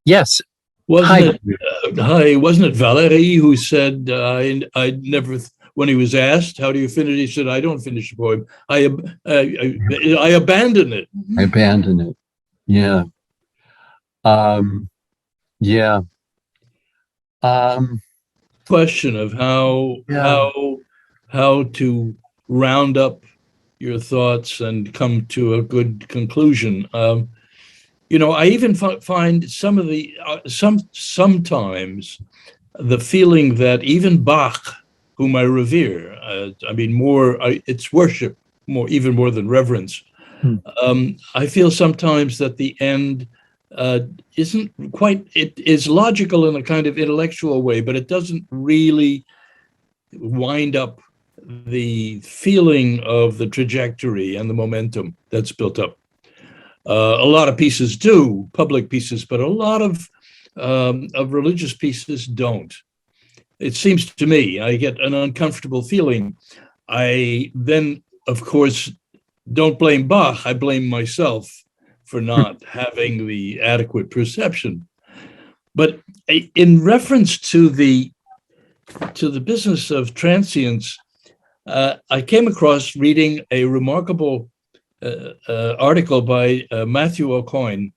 Yes. Wasn't it Valerie who said, I never, when he was asked, how do you finish? He said, I don't finish a poem. I abandon it. I abandon it. Yeah. Yeah. Question of how to round up your thoughts and come to a good conclusion. I even find some of the sometimes the feeling that even Bach, whom I revere, it's worship even more than reverence. I feel sometimes that the end isn't quite. It is logical in a kind of intellectual way, but it doesn't really wind up the feeling of the trajectory and the momentum that's built up. A lot of pieces do, public pieces, but a lot of religious pieces don't. It seems to me, I get an uncomfortable feeling. I then, of course, don't blame Bach. I blame myself for not having the adequate perception. But in reference to the business of transience, I came across reading a remarkable article by Matthew O'Coin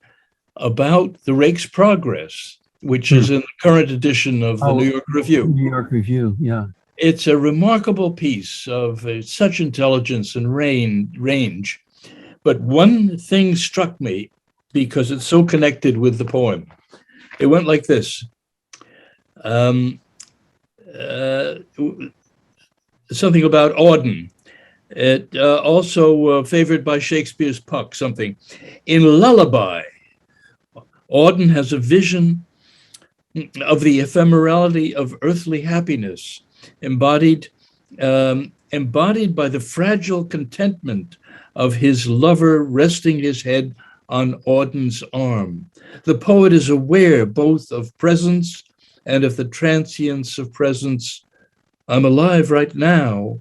about the Rake's Progress, which is in the current edition of the New York Review. New York Review, yeah. It's a remarkable piece of such intelligence and range. But one thing struck me because it's so connected with the poem. It went like this. Something about Auden. It also favored by Shakespeare's Puck, something. In Lullaby, Auden has a vision of the ephemerality of earthly happiness, embodied by the fragile contentment of his lover resting his head on Auden's arm. The poet is aware both of presence and of the transience of presence. I'm alive right now.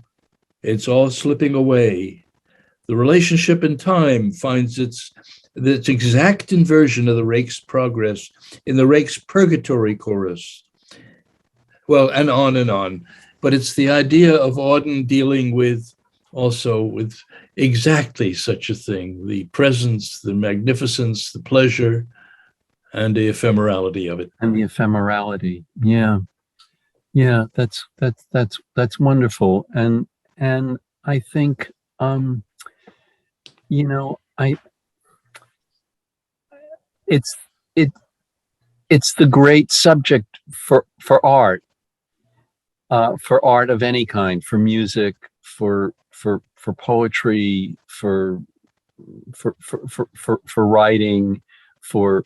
It's all slipping away. The relationship in time finds its exact inversion of the Rake's Progress in the Rake's Purgatory chorus. Well, and on. But it's the idea of Auden dealing with exactly such a thing, the presence, the magnificence, the pleasure, and the ephemerality of it. And the ephemerality, yeah. That's wonderful. And I think, it's the great subject for art of any kind, for music, for poetry, for writing, for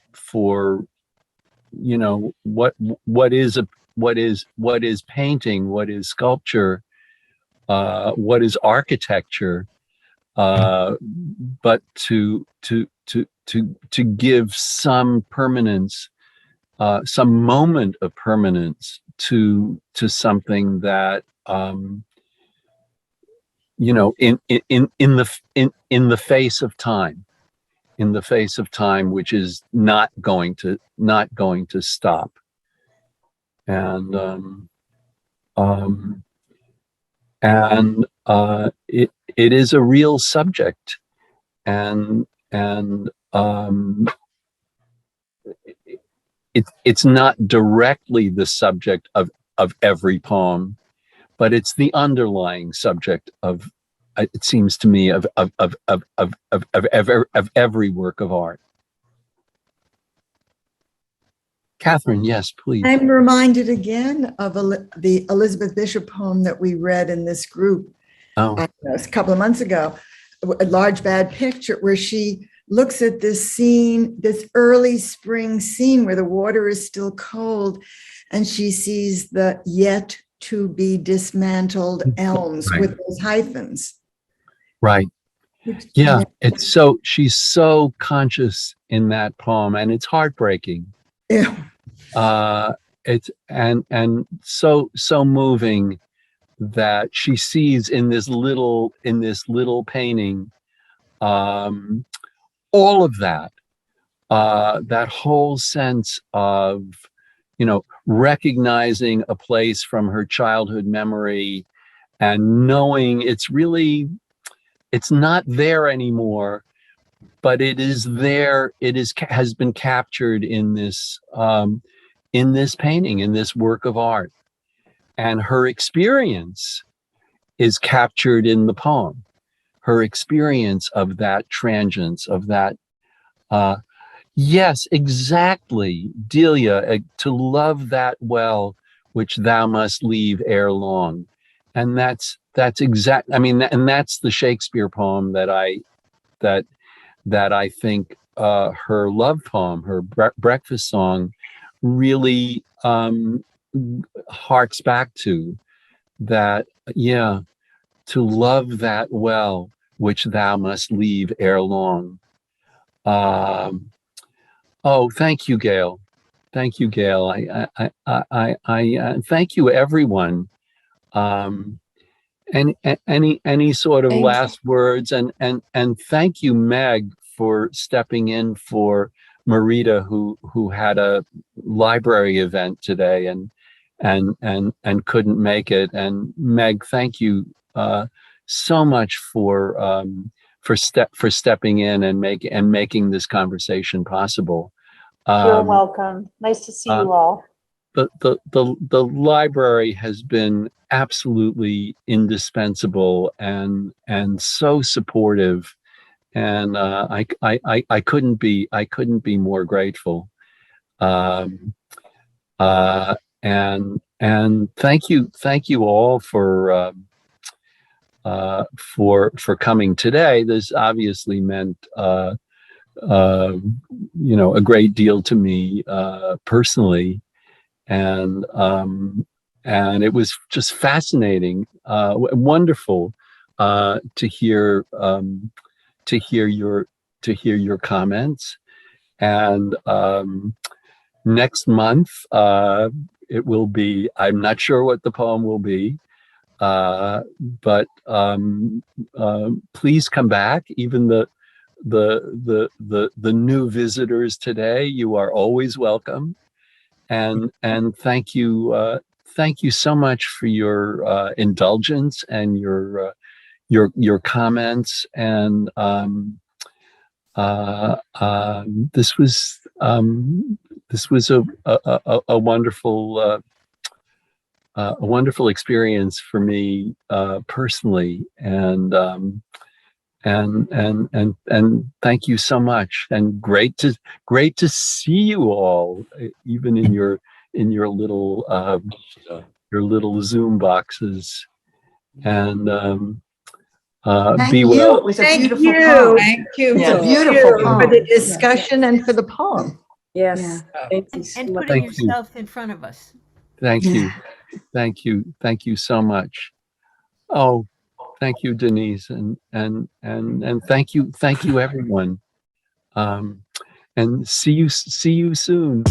what is painting, what is sculpture, what is architecture, but to give some permanence, some moment of permanence to something that in the face of time, which is not going to stop. And it is a real subject, and it's not directly the subject of every poem, but it's the underlying subject of, it seems to me, of every work of art. Catherine, yes, please. I'm reminded again of the Elizabeth Bishop poem that we read in this group a couple of months ago, A Large Bad Picture, where she looks at this scene, this early spring scene where the water is still cold, and she sees the yet to be dismantled elms with those hyphens. Right. Yeah, she's so conscious in that poem, and it's heartbreaking. Yeah. It's and so moving that she sees in this little painting all of that, that whole sense of recognizing a place from her childhood memory and knowing it's not there anymore, but it is there. Has been captured in this painting, in this work of art, and her experience is captured in the poem. Her experience of that transience, of that, yes, exactly, Delia, to love that well which thou must leave ere long. And that's exact. I mean, and that's the Shakespeare poem that I think her love poem, her breakfast song, really harks back to. That, yeah, to love that well which thou must leave ere long. Oh, thank you, Gail. Thank you, Gail. I thank you, everyone. Any sort of Thank- last words, and thank you, Meg, for stepping in for Marita, who had a library event today and couldn't make it. And Meg, thank you so much for stepping in and making this conversation possible. You're welcome. Nice to see you all. The library has been absolutely indispensable and so supportive, and I couldn't be more grateful. And thank you all for coming today. This obviously meant a great deal to me personally, and it was just fascinating, wonderful to hear your comments. And next month it will be, I'm not sure what the poem will be, but please come back. Even the new visitors today, you are always welcome. And thank you so much for your indulgence and your comments. And this was a wonderful experience for me personally. And thank you so much, and great to see you all, even in your little Zoom boxes. And be well. It was a Thank beautiful you. poem. Thank you. It's a Thank beautiful you. poem. For the discussion and for the poem. Yes. Thank you so And much. putting Thank you. yourself in front of us. Thank you so much. Oh, thank you, Denise, and thank you everyone. And see you soon.